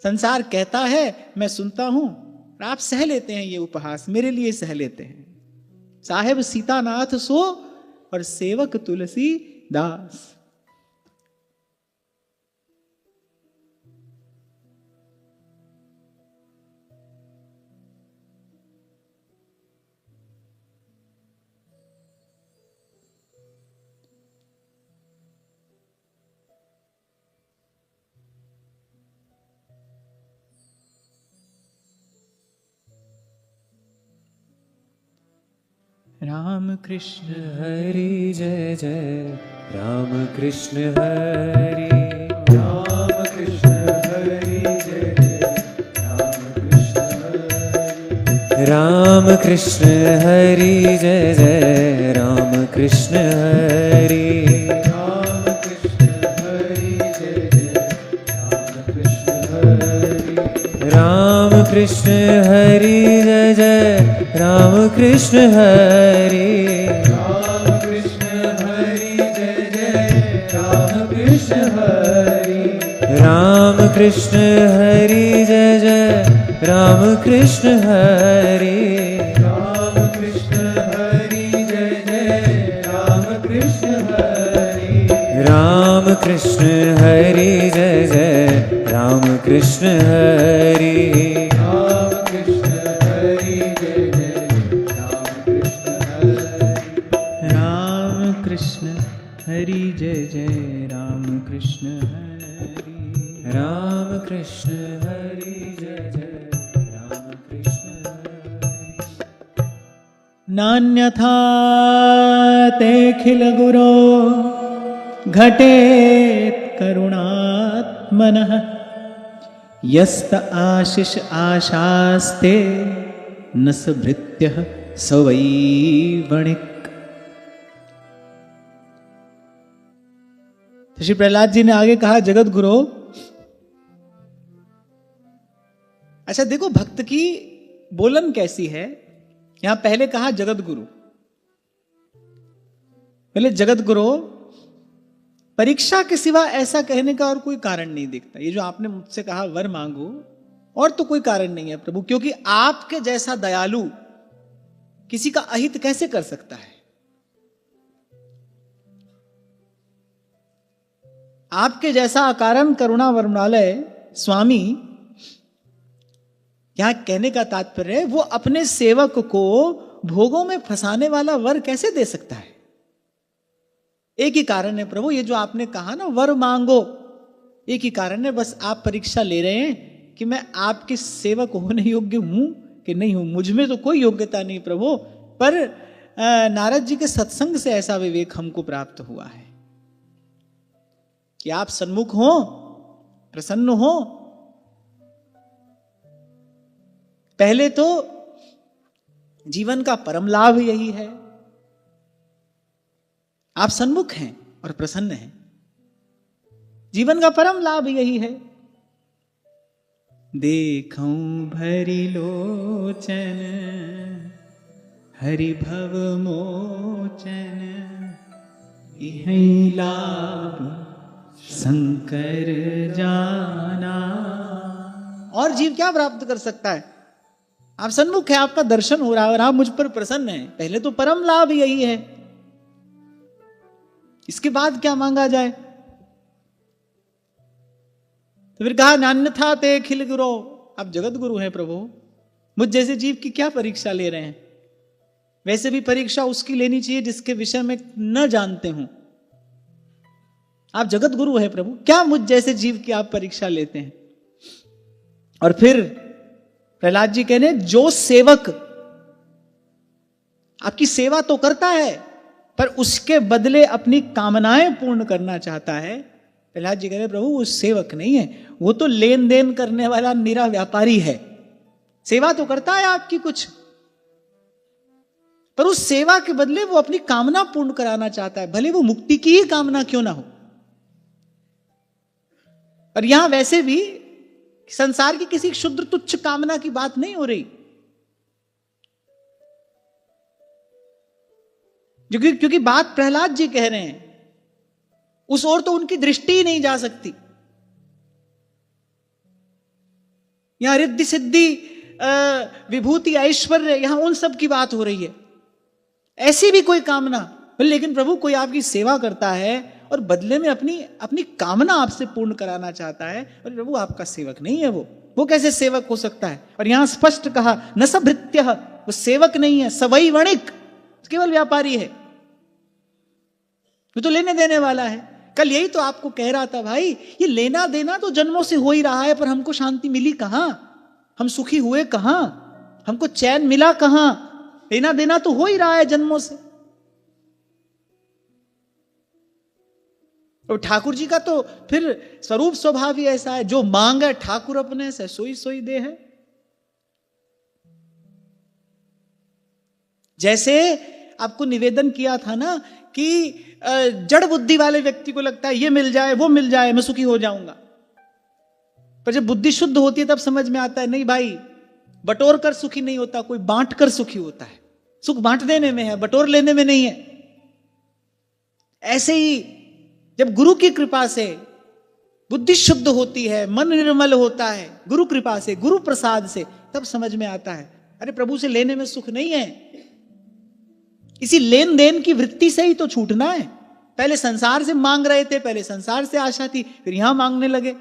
संसार कहता है, मैं सुनता हूं, और आप सह लेते हैं ये उपहास, मेरे लिए सह लेते हैं। साहेब सीतानाथ सो और सेवक तुलसी दास। राम कृष्ण हरि जय जय, राम कृष्ण हरि, राम कृष्ण हरि जय जय, राम कृष्ण हरि, राम कृष्ण हरि जय जय, राम कृष्ण हरि, राम कृष्ण हरि जय जय, राम कृष्ण हरि, राम कृष्ण हरि जय जय, राम कृष्ण हरि, राम कृष्ण हरि जय जय, राम कृष्ण हरि, राम कृष्ण हरि जय जय, राम कृष्ण हरि, राम कृष्ण हरि जय जय, राम कृष्ण हरि, राम कृष्ण हरि जय जय, राम कृष्ण हरि, राम कृष्ण हरि जय जय, राम कृष्ण हरि, राम कृष्ण हरि जय जय, राम कृष्ण हरि, राम कृष्ण हरि जय जय, राम कृष्ण हरि, नान्यथा तेखिल गुरो घटेत करुणात्मनः, यस्त आशिष आशास्ते न सभृत्यः स वै वणिक। श्री प्रहलाद जी ने आगे कहा, जगत गुरु। अच्छा देखो भक्त की बोलन कैसी है। यहां पहले कहा जगत गुरु, पहले जगत गुरु। परीक्षा के सिवा ऐसा कहने का और कोई कारण नहीं दिखता। ये जो आपने मुझसे कहा वर मांगो, और तो कोई कारण नहीं है प्रभु, क्योंकि आपके जैसा दयालु किसी का अहित कैसे कर सकता है। आपके जैसा अकारण करुणा वरुणालय स्वामी, यहां कहने का तात्पर्य है वो अपने सेवक को भोगों में फंसाने वाला वर कैसे दे सकता है। एक ही कारण है प्रभु, ये जो आपने कहा ना वर मांगो, एक ही कारण है। बस आप परीक्षा ले रहे हैं कि मैं आपके सेवक होने योग्य हूं कि नहीं हूं। मुझ में तो कोई योग्यता नहीं प्रभु, पर नारद जी के सत्संग से ऐसा विवेक हमको प्राप्त हुआ है कि आप सन्मुख हो, प्रसन्न हो, पहले तो जीवन का परम लाभ यही है, आप सन्मुख हैं और प्रसन्न हैं, जीवन का परम लाभ यही है। देखूं भरी लोचन हरि भव मोचन, यही लाभ शंकर जाना। और जीव क्या प्राप्त कर सकता है? आप सन्मुख है, आपका दर्शन हो रहा है और आप मुझ पर प्रसन्न हैं, पहले तो परम लाभ यही है, इसके बाद क्या मांगा जाए? तो फिर कहा नान्यथा ते खिल गुरो, आप जगत गुरु हैं प्रभु, मुझ जैसे जीव की क्या परीक्षा ले रहे हैं? वैसे भी परीक्षा उसकी लेनी चाहिए जिसके विषय में न जानते हूं। आप जगत गुरु हैं प्रभु, क्या मुझ जैसे जीव की आप परीक्षा लेते हैं? और फिर प्रहलाद जी कहने, जो सेवक आपकी सेवा तो करता है पर उसके बदले अपनी कामनाएं पूर्ण करना चाहता है, प्रहलाद जी कह रहे प्रभु वो सेवक नहीं है, वो तो लेन देन करने वाला निरा व्यापारी है। सेवा तो करता है आपकी कुछ, पर उस सेवा के बदले वो अपनी कामना पूर्ण कराना चाहता है, भले वो मुक्ति की ही कामना क्यों ना हो। और यहां वैसे भी संसार की किसी क्षुद्र तुच्छ कामना की बात नहीं हो रही, क्योंकि बात प्रहलाद जी कह रहे हैं, उस ओर तो उनकी दृष्टि ही नहीं जा सकती। यहां रिद्धि सिद्धि विभूति ऐश्वर्य, यहां उन सब की बात हो रही है। ऐसी भी कोई कामना, लेकिन प्रभु कोई आपकी सेवा करता है और बदले में अपनी कामना आपसे पूर्ण कराना चाहता है, और प्रभु आपका सेवक नहीं है, वो कैसे सेवक हो सकता है? और यहां स्पष्ट कहा न सभृत्य, वो सेवक नहीं है, सवई वणिक, केवल व्यापारी है, वो तो लेने देने वाला है। कल यही तो आपको कह रहा था भाई, ये लेना देना तो जन्मों से हो ही रहा है, पर हमको शांति मिली कहां, हम सुखी हुए कहां, हमको चैन मिला कहां? लेना देना तो हो ही रहा है जन्मों से। और ठाकुर जी का तो फिर स्वरूप स्वभाव ही ऐसा है, जो मांगे ठाकुर अपने से सोई सोई दे है। जैसे आपको निवेदन किया था ना कि जड़ बुद्धि वाले व्यक्ति को लगता है ये मिल जाए वो मिल जाए मैं सुखी हो जाऊंगा, पर जब बुद्धि शुद्ध होती है तब समझ में आता है नहीं भाई, बटोर कर सुखी नहीं होता, कोई बांट कर सुखी होता है। सुख बांट देने में है, बटोर लेने में नहीं है। ऐसे ही जब गुरु की कृपा से बुद्धि शुद्ध होती है, मन निर्मल होता है, गुरु कृपा से, गुरु प्रसाद से, तब समझ में आता है अरे प्रभु से लेने में सुख नहीं है, इसी लेन देन की वृत्ति से ही तो छूटना है। पहले संसार से मांग रहे थे, पहले संसार से आशा थी, फिर यहां मांगने लगे।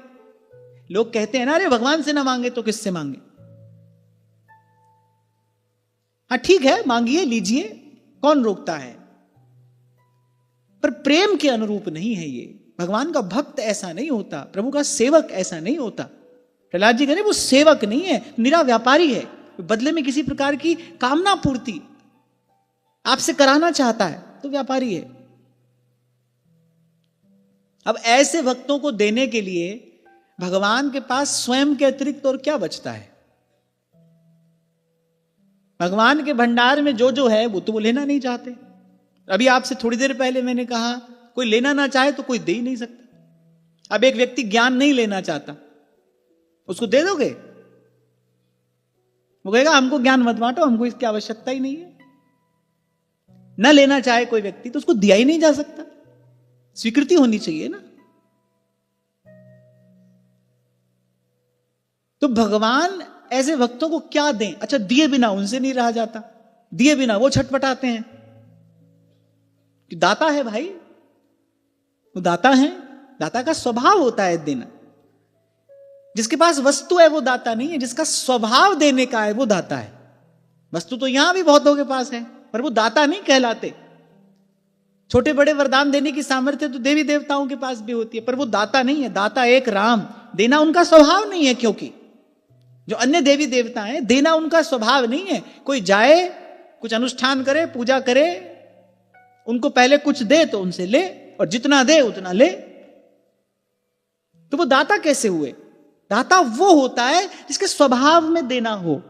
लोग कहते हैं ना अरे भगवान से ना मांगे तो किससे मांगे? हाँ ठीक है, मांगिए लीजिए, कौन रोकता है, पर प्रेम के अनुरूप नहीं है ये। भगवान का भक्त ऐसा नहीं होता, प्रभु का सेवक ऐसा नहीं होता। प्रहलाद जी कह रहे वो सेवक नहीं है, निरा व्यापारी है, बदले में किसी प्रकार की कामना पूर्ति आपसे कराना चाहता है तो व्यापारी है। अब ऐसे भक्तों को देने के लिए भगवान के पास स्वयं के अतिरिक्त और क्या बचता है? भगवान के भंडार में जो जो है वो तो वो लेना नहीं चाहते। अभी आपसे थोड़ी देर पहले मैंने कहा कोई लेना ना चाहे तो कोई दे ही नहीं सकता। अब एक व्यक्ति ज्ञान नहीं लेना चाहता, उसको दे दोगे? वो कहेगा हमको ज्ञान मत बांटो, हमको इसकी आवश्यकता ही नहीं है। न लेना चाहे कोई व्यक्ति तो उसको दिया ही नहीं जा सकता, स्वीकृति होनी चाहिए ना। तो भगवान ऐसे भक्तों को क्या दें? अच्छा दिए बिना उनसे नहीं रहा जाता, दिए बिना वो छटपटाते हैं कि दाता है भाई, वो दाता है, दाता का स्वभाव होता है देना। जिसके पास वस्तु है वो दाता नहीं है, जिसका स्वभाव देने का है वो दाता है। वस्तु तो यहां भी बहुतों के पास है पर वो दाता नहीं कहलाते। छोटे बड़े वरदान देने की सामर्थ्य तो देवी देवताओं के पास भी होती है, पर वो दाता नहीं है। दाता एक राम, देना उनका स्वभाव नहीं है, क्योंकि जो अन्य देवी देवता हैं देना उनका स्वभाव नहीं है। कोई जाए कुछ अनुष्ठान करे, पूजा करे, उनको पहले कुछ दे तो उनसे ले, और जितना दे उतना ले, तो वो दाता कैसे हुए? दाता वो होता है जिसके स्वभाव में देना हो,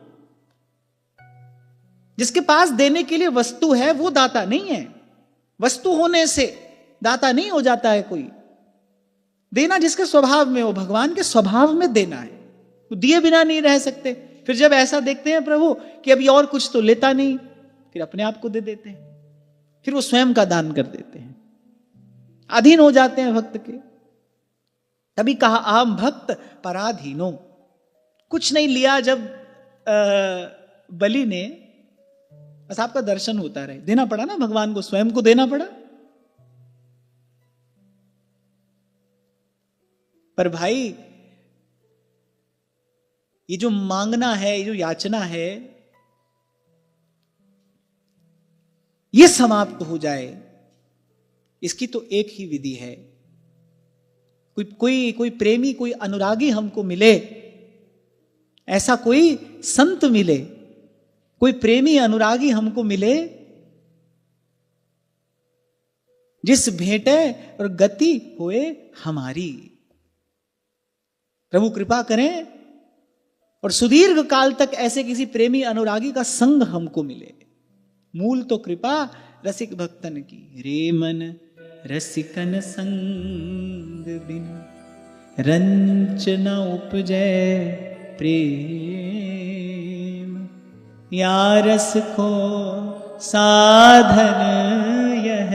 जिसके पास देने के लिए वस्तु है वो दाता नहीं है। वस्तु होने से दाता नहीं हो जाता है कोई। देना जिसके स्वभाव में हो, भगवान के स्वभाव में देना है, तो दिए बिना नहीं रह सकते। फिर जब ऐसा देखते हैं प्रभु कि अभी और कुछ तो लेता नहीं, फिर अपने आप को दे देते हैं, फिर वो स्वयं का दान कर देते हैं, अधीन हो जाते हैं भक्त के। तभी कहा अहम भक्त पराधीनो। कुछ नहीं लिया जब बलि ने, बस आपका दर्शन होता रहे, देना पड़ा ना भगवान को, स्वयं को देना पड़ा। पर भाई ये जो मांगना है, ये जो याचना है, ये समाप्त हो जाए, इसकी तो एक ही विधि है। कोई प्रेमी, कोई अनुरागी हमको मिले, ऐसा कोई संत मिले, कोई प्रेमी अनुरागी हमको मिले जिस भेंटे और गति होए हमारी। प्रभु कृपा करें और सुदीर्घ काल तक ऐसे किसी प्रेमी अनुरागी का संग हमको मिले। मूल तो कृपा रसिक भक्तन की। रे मन रसिकन संग बिन रंच न उपजै प्रेम। या रस को साधन यह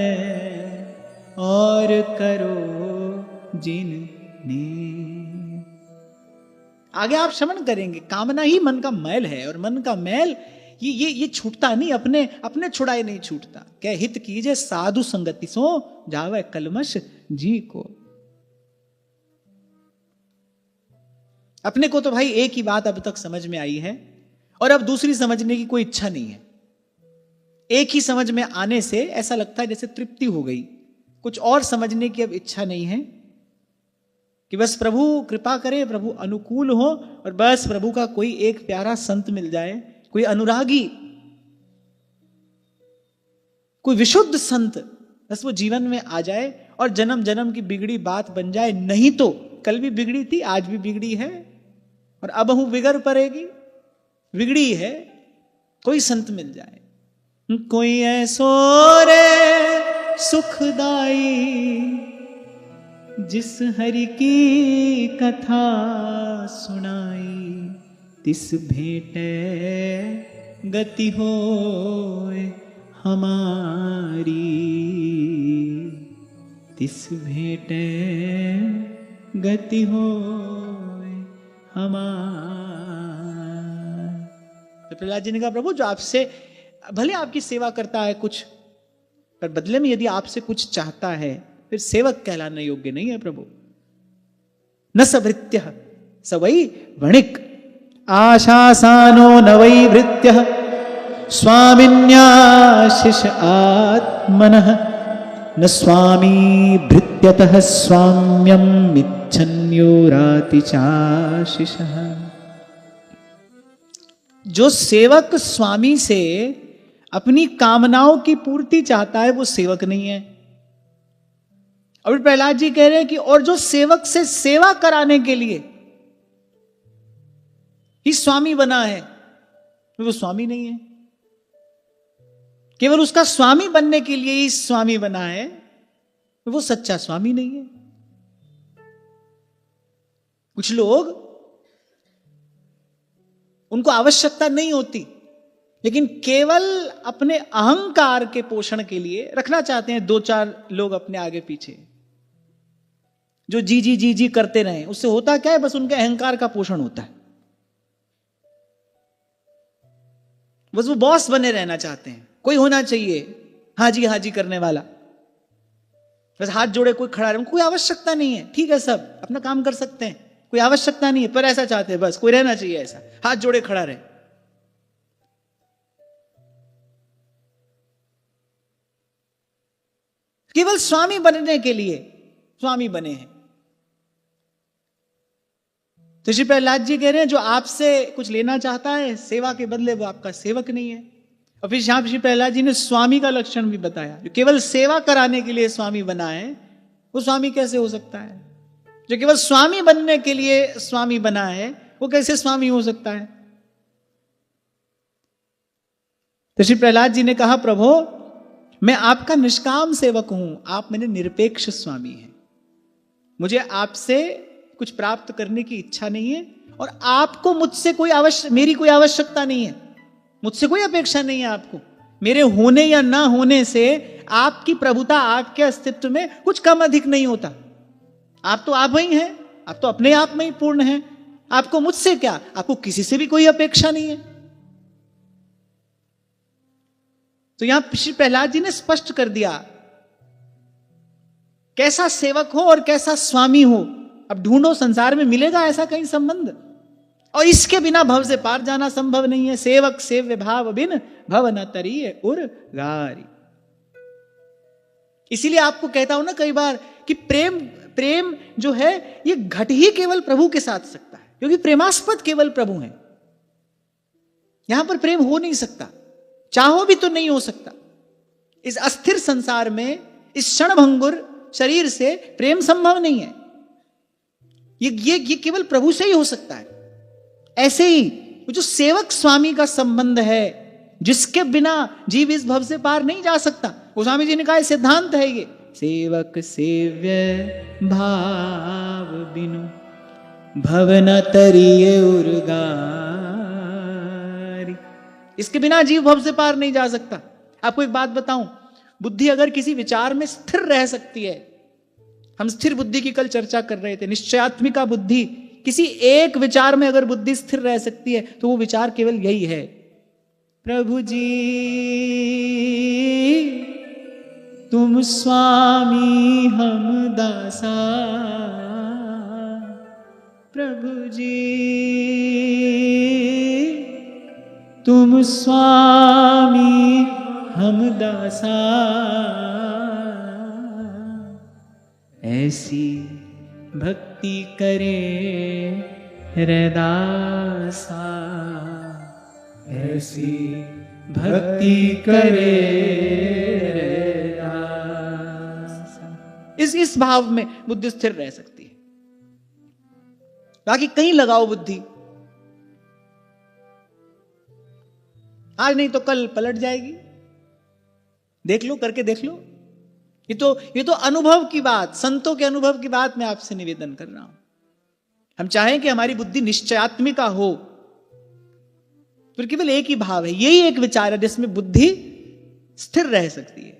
और करो जिन ने। आगे आप श्रवण करेंगे, कामना ही मन का मैल है, और मन का मैल ये छूटता नहीं, अपने छुड़ाए नहीं छूटता। क्या हित कीजे साधु संगति सो जावे कलमश जी को। अपने को तो भाई एक ही बात अब तक समझ में आई है, और अब दूसरी समझने की कोई इच्छा नहीं है। एक ही समझ में आने से ऐसा लगता है जैसे तृप्ति हो गई, कुछ और समझने की अब इच्छा नहीं है, कि बस प्रभु कृपा करे, प्रभु अनुकूल हो, और बस प्रभु का कोई एक प्यारा संत मिल जाए, कोई अनुरागी, कोई विशुद्ध संत, बस वो जीवन में आ जाए और जन्म जन्म की बिगड़ी बात बन जाए। नहीं तो कल भी बिगड़ी थी, आज भी बिगड़ी है, और अब हूं बिगड़ पड़ेगी, बिगड़ी है, कोई संत मिल जाए। कोई ऐसो रे सुखदाई जिस हरि की कथा सुनाई, तिस भेंटे गति होए हमारी, तिस भेंटे गति होए हमारी। तो प्रहलाद जी ने कहा प्रभु, जो आपसे भले आपकी सेवा करता है कुछ, पर बदले में यदि आपसे कुछ चाहता है, फिर सेवक कहलाने योग्य नहीं है प्रभु। न सभृत्य स वै वणिक आशासानो न वै भृत्य स्वामिन्याशिष आत्मनः, न स्वामी भृत्यतः स्वाम्यम इच्छन्योराति चाशिषः। जो सेवक स्वामी से अपनी कामनाओं की पूर्ति चाहता है वो सेवक नहीं है। और प्रहलाद जी कह रहे हैं कि और जो सेवक से सेवा कराने के लिए ही स्वामी बना है, वो स्वामी नहीं है। केवल उसका स्वामी बनने के लिए ही स्वामी बना है, वो सच्चा स्वामी नहीं है। कुछ लोग, उनको आवश्यकता नहीं होती, लेकिन केवल अपने अहंकार के पोषण के लिए रखना चाहते हैं दो चार लोग अपने आगे पीछे, जो जी जी जी जी करते रहे। उससे होता क्या है, बस उनके अहंकार का पोषण होता है। बस वो बॉस बने रहना चाहते हैं, कोई होना चाहिए हाँ जी करने वाला, बस हाथ जोड़े कोई खड़ा रहे। कोई आवश्यकता नहीं है, ठीक है, सब अपना काम कर सकते हैं, कोई आवश्यकता नहीं है, पर ऐसा चाहते हैं बस कोई रहना चाहिए ऐसा, हाथ जोड़े खड़ा रहे। केवल स्वामी बनने के लिए स्वामी बने हैं। तो श्री प्रहलाद जी कह रहे हैं, जो आपसे कुछ लेना चाहता है सेवा के बदले, वो आपका सेवक नहीं है। और फिर यहां श्री प्रहलाद जी ने स्वामी का लक्षण भी बताया। जो केवल सेवा कराने के लिए स्वामी बना है, वो स्वामी कैसे हो सकता है? जो केवल स्वामी बनने के लिए स्वामी बना है, वो कैसे स्वामी हो सकता है? तो श्री प्रहलाद जी ने कहा, प्रभु मैं आपका निष्काम सेवक हूं, आप मेरे निरपेक्ष स्वामी हैं, मुझे आपसे कुछ प्राप्त करने की इच्छा नहीं है और आपको मुझसे मेरी कोई आवश्यकता नहीं है, मुझसे कोई अपेक्षा नहीं है आपको। मेरे होने या ना होने से आपकी प्रभुता, आपके अस्तित्व में कुछ कम अधिक नहीं होता। आप तो आप ही हैं, आप तो अपने आप में ही पूर्ण हैं। आपको मुझसे क्या, आपको किसी से भी कोई अपेक्षा नहीं है। तो यहां श्री प्रहलाद जी ने स्पष्ट कर दिया कैसा सेवक हो और कैसा स्वामी हो। अब ढूंढो, संसार में मिलेगा ऐसा कहीं संबंध? और इसके बिना भव से पार जाना संभव नहीं है। सेवक सेव्य भाव बिन भव न तरिए उर गारी। इसीलिए आपको कहता हूं ना कई बार कि प्रेम जो है ये घट ही केवल प्रभु के साथ सकता है, क्योंकि प्रेमास्पद केवल प्रभु हैं। यहां पर प्रेम हो नहीं सकता, चाहो भी तो नहीं हो सकता। इस अस्थिर संसार में, इस क्षणभंगुर शरीर से प्रेम संभव नहीं है। ये केवल प्रभु से ही हो सकता है। ऐसे ही जो सेवक स्वामी का संबंध है, जिसके बिना जीव इस भव से पार नहीं जा सकता। गोस्वामी जी ने कहा सिद्धांत है ये, सेवक सेव्य भाव बिनु भव न तरिए उर्गारी। इसके बिना जीव भव से पार नहीं जा सकता। आपको एक बात बताऊं, बुद्धि अगर किसी विचार में स्थिर रह सकती है, हम स्थिर बुद्धि की कल चर्चा कर रहे थे, निश्चयात्मिका बुद्धि, किसी एक विचार में अगर बुद्धि स्थिर रह सकती है तो वो विचार केवल यही है, प्रभु जी तुम स्वामी हम दासा, प्रभु जी तुम स्वामी हम दासा, ऐसी भक्ति करे हृदासा, ऐसी भक्ति करे हृदासा। इस भाव में बुद्धि स्थिर रह सकती है। बाकी कहीं लगाओ बुद्धि, आज नहीं तो कल पलट जाएगी। देख लो, करके देख लो। ये तो अनुभव की बात, संतों के अनुभव की बात मैं आपसे निवेदन कर रहा हूं। हम चाहें कि हमारी बुद्धि निश्चयात्मिका हो, फिर केवल एक ही भाव है, यही एक विचार है जिसमें बुद्धि स्थिर रह सकती है।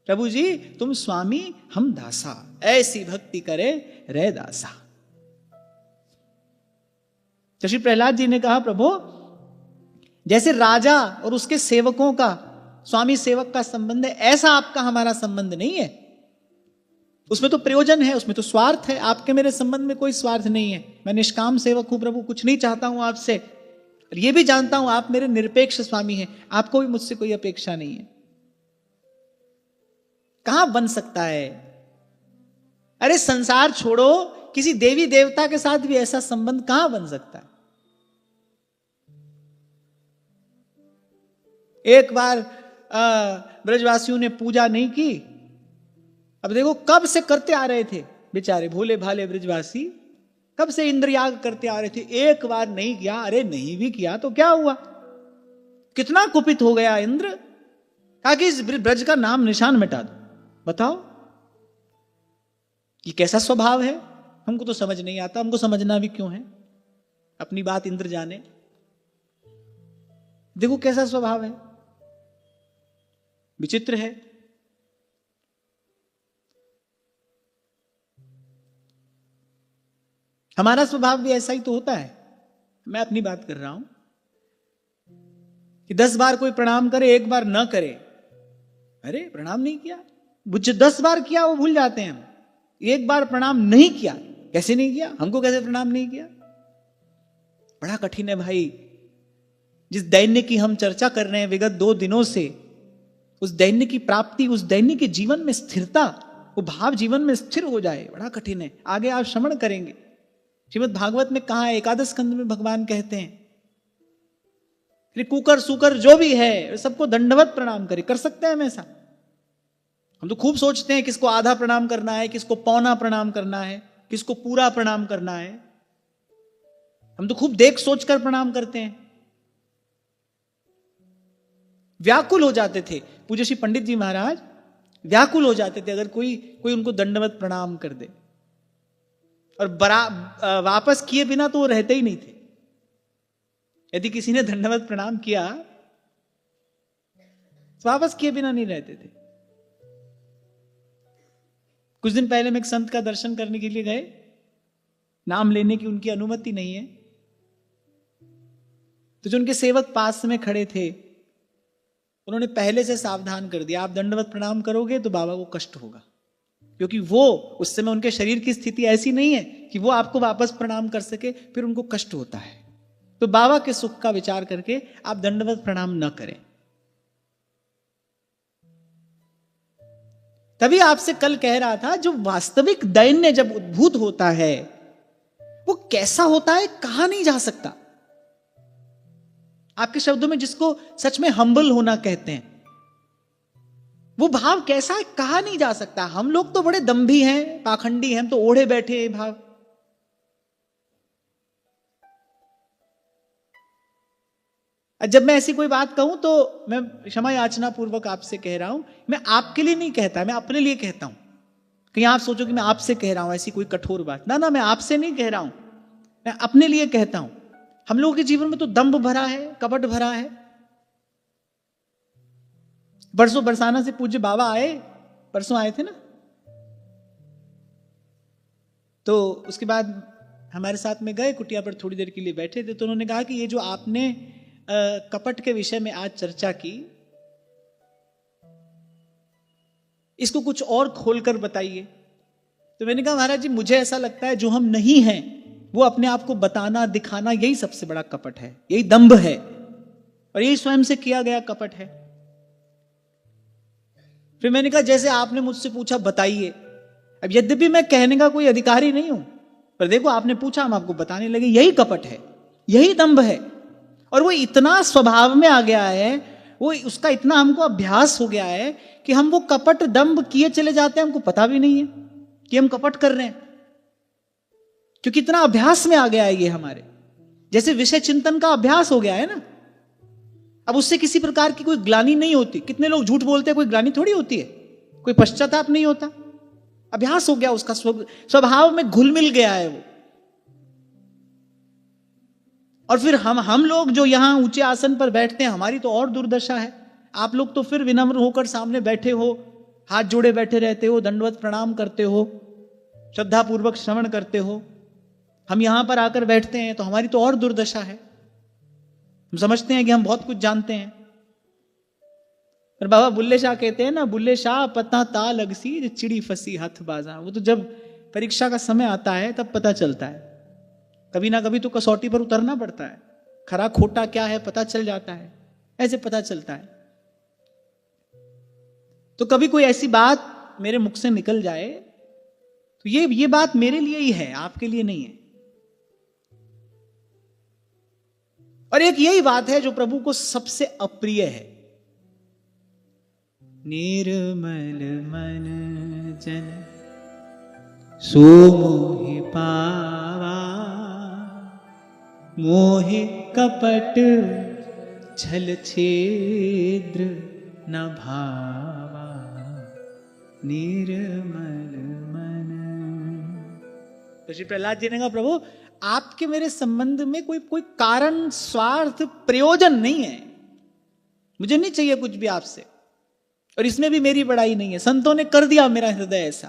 प्रभु जी तुम स्वामी हम दासा, ऐसी भक्ति करे रे दासा। तो श्री प्रहलाद जी ने कहा, प्रभु जैसे राजा और उसके सेवकों का, स्वामी सेवक का संबंध है, ऐसा आपका हमारा संबंध नहीं है। उसमें तो प्रयोजन है, उसमें तो स्वार्थ है। आपके मेरे संबंध में कोई स्वार्थ नहीं है। मैं निष्काम सेवक हूं प्रभु, कुछ नहीं चाहता हूं आपसे। और यह भी जानता हूं आप मेरे निरपेक्ष स्वामी हैं, आपको भी मुझसे कोई अपेक्षा नहीं है। कहां बन सकता है? अरे संसार छोड़ो, किसी देवी देवता के साथ भी ऐसा संबंध कहां बन सकता है? एक बार ब्रजवासियों ने पूजा नहीं की। अब देखो कब से करते आ रहे थे बेचारे भोले भाले ब्रजवासी, कब से इंद्रयाग करते आ रहे थे, एक बार नहीं किया। अरे नहीं भी किया तो क्या हुआ? कितना कुपित हो गया इंद्र, कहा कि इस ब्रज का नाम निशान मिटा दो। बताओ ये कैसा स्वभाव है? हमको तो समझ नहीं आता, हमको समझना भी क्यों है, अपनी बात इंद्र जाने। देखो कैसा स्वभाव है, विचित्र है। हमारा स्वभाव भी ऐसा ही तो होता है। मैं अपनी बात कर रहा हूं कि 10 बार कोई प्रणाम करे, एक बार न करे। अरे प्रणाम नहीं किया, जो 10 बार किया वो भूल जाते हैं हम। एक बार प्रणाम नहीं किया, कैसे नहीं किया, हमको कैसे प्रणाम नहीं किया? बड़ा कठिन है भाई। जिस दैन्य की हम चर्चा कर रहे हैं विगत 2 दिनों से, उस दैन्य की प्राप्ति, उस दैन्य के जीवन में स्थिरता, वो भाव जीवन में स्थिर हो जाए, बड़ा कठिन है। आगे आप श्रवण करेंगे श्रीमद् भागवत में कहा है, एकादश स्कंद में भगवान कहते हैं कुकर सुकर जो भी है सबको दंडवत प्रणाम करे। कर सकते हैं हम ऐसा? हम तो खूब सोचते हैं किसको आधा प्रणाम करना है, किसको पौना प्रणाम करना है, किसको पूरा प्रणाम करना है। हम तो खूब देख सोचकर प्रणाम करते हैं। व्याकुल हो जाते थे। पूज्य श्री पंडित जी महाराज व्याकुल हो जाते थे अगर कोई उनको दंडवत प्रणाम कर दे, और वापस किए बिना तो वो रहते ही नहीं थे। यदि किसी ने दंडवत प्रणाम किया तो वापस किए बिना नहीं रहते थे। कुछ दिन पहले हम एक संत का दर्शन करने के लिए गए, नाम लेने की उनकी अनुमति नहीं है, तो जो उनके सेवक पास में खड़े थे उन्होंने पहले से सावधान कर दिया, आप दंडवत प्रणाम करोगे तो बाबा को कष्ट होगा, क्योंकि वो उस समय उनके शरीर की स्थिति ऐसी नहीं है कि वो आपको वापस प्रणाम कर सके, फिर उनको कष्ट होता है। तो बाबा के सुख का विचार करके आप दंडवत प्रणाम न करें। तभी आपसे कल कह रहा था, जो वास्तविक दैन्य जब उद्भूत होता है वो कैसा होता है कहा नहीं जा सकता। आपके शब्दों में जिसको सच में हम्बल होना कहते हैं, वो भाव कैसा है कहा नहीं जा सकता। हम लोग तो बड़े दंभी हैं, पाखंडी हैं, हम तो ओढ़े बैठे हैं भाव। जब मैं ऐसी कोई बात कहूं तो मैं क्षमा याचना पूर्वक आपसे कह रहा हूं, मैं आपके लिए नहीं कहता, मैं अपने लिए कहता हूं। कहीं आप सोचो कि मैं आपसे कह रहा हूं ऐसी कोई कठोर बात, ना, मैं आपसे नहीं कह रहा हूं, मैं अपने लिए कहता हूं। हम लोगों के जीवन में तो दंभ भरा है, कपट भरा है। बरसों बरसाना से पूज्य बाबा आए, परसों आए थे ना, तो उसके बाद हमारे साथ में गए, कुटिया पर थोड़ी देर के लिए बैठे थे, तो उन्होंने कहा कि ये जो आपने कपट के विषय में आज चर्चा की, इसको कुछ और खोलकर बताइए। तो मैंने कहा महाराज जी, मुझे ऐसा लगता है जो हम नहीं हैं वो अपने आप को बताना दिखाना, यही सबसे बड़ा कपट है, यही दंभ है, और यही स्वयं से किया गया कपट है। फिर मैंने कहा जैसे आपने मुझसे पूछा बताइए, अब यद्यपि मैं कहने का कोई अधिकारी नहीं हूं, पर देखो आपने पूछा हम आपको बताने लगे, यही कपट है, यही दंभ है। और वो इतना स्वभाव में आ गया है, वो उसका इतना हमको अभ्यास हो गया है कि हम वो कपट दंभ किए चले जाते हैं, हमको पता भी नहीं है कि हम कपट कर रहे हैं, क्योंकि इतना अभ्यास में आ गया है ये हमारे। जैसे विषय चिंतन का अभ्यास हो गया है ना, अब उससे किसी प्रकार की कोई ग्लानि नहीं होती। कितने लोग झूठ बोलते हैं, कोई ग्लानि थोड़ी होती है, कोई पश्चाताप नहीं होता, अभ्यास हो गया, उसका स्वभाव में घुल मिल गया है वो। और फिर हम लोग जो यहां ऊंचे आसन पर बैठते हैं, हमारी तो और दुर्दशा है। आप लोग तो फिर विनम्र होकर सामने बैठे हो, हाथ जोड़े बैठे रहते हो, दंडवत प्रणाम करते हो, श्रद्धा पूर्वक श्रवण करते हो। हम यहां पर आकर बैठते हैं तो हमारी तो और दुर्दशा है। हम समझते हैं कि हम बहुत कुछ जानते हैं। पर बाबा बुल्ले शाह कहते हैं ना, बुल्ले शाह पता ता लगसी चिड़ी फंसी हाथ बाजा। वो तो जब परीक्षा का समय आता है तब पता चलता है। कभी ना कभी तो कसौटी पर उतरना पड़ता है, खरा खोटा क्या है पता चल जाता है, ऐसे पता चलता है। तो कभी कोई ऐसी बात मेरे मुख से निकल जाए तो ये बात मेरे लिए ही है, आपके लिए नहीं है। और एक यही बात है जो प्रभु को सबसे अप्रिय है। निर्मल मन जन सो मोहि पावा, मोहि कपट छल छेद्र न भावा, निर्मल मन। तो श्री प्रहलाद जी ने कहा प्रभु आपके मेरे संबंध में कोई कारण स्वार्थ प्रयोजन नहीं है, मुझे नहीं चाहिए कुछ भी आपसे, और इसमें भी मेरी बड़ाई नहीं है। संतों ने कर दिया मेरा हृदय ऐसा,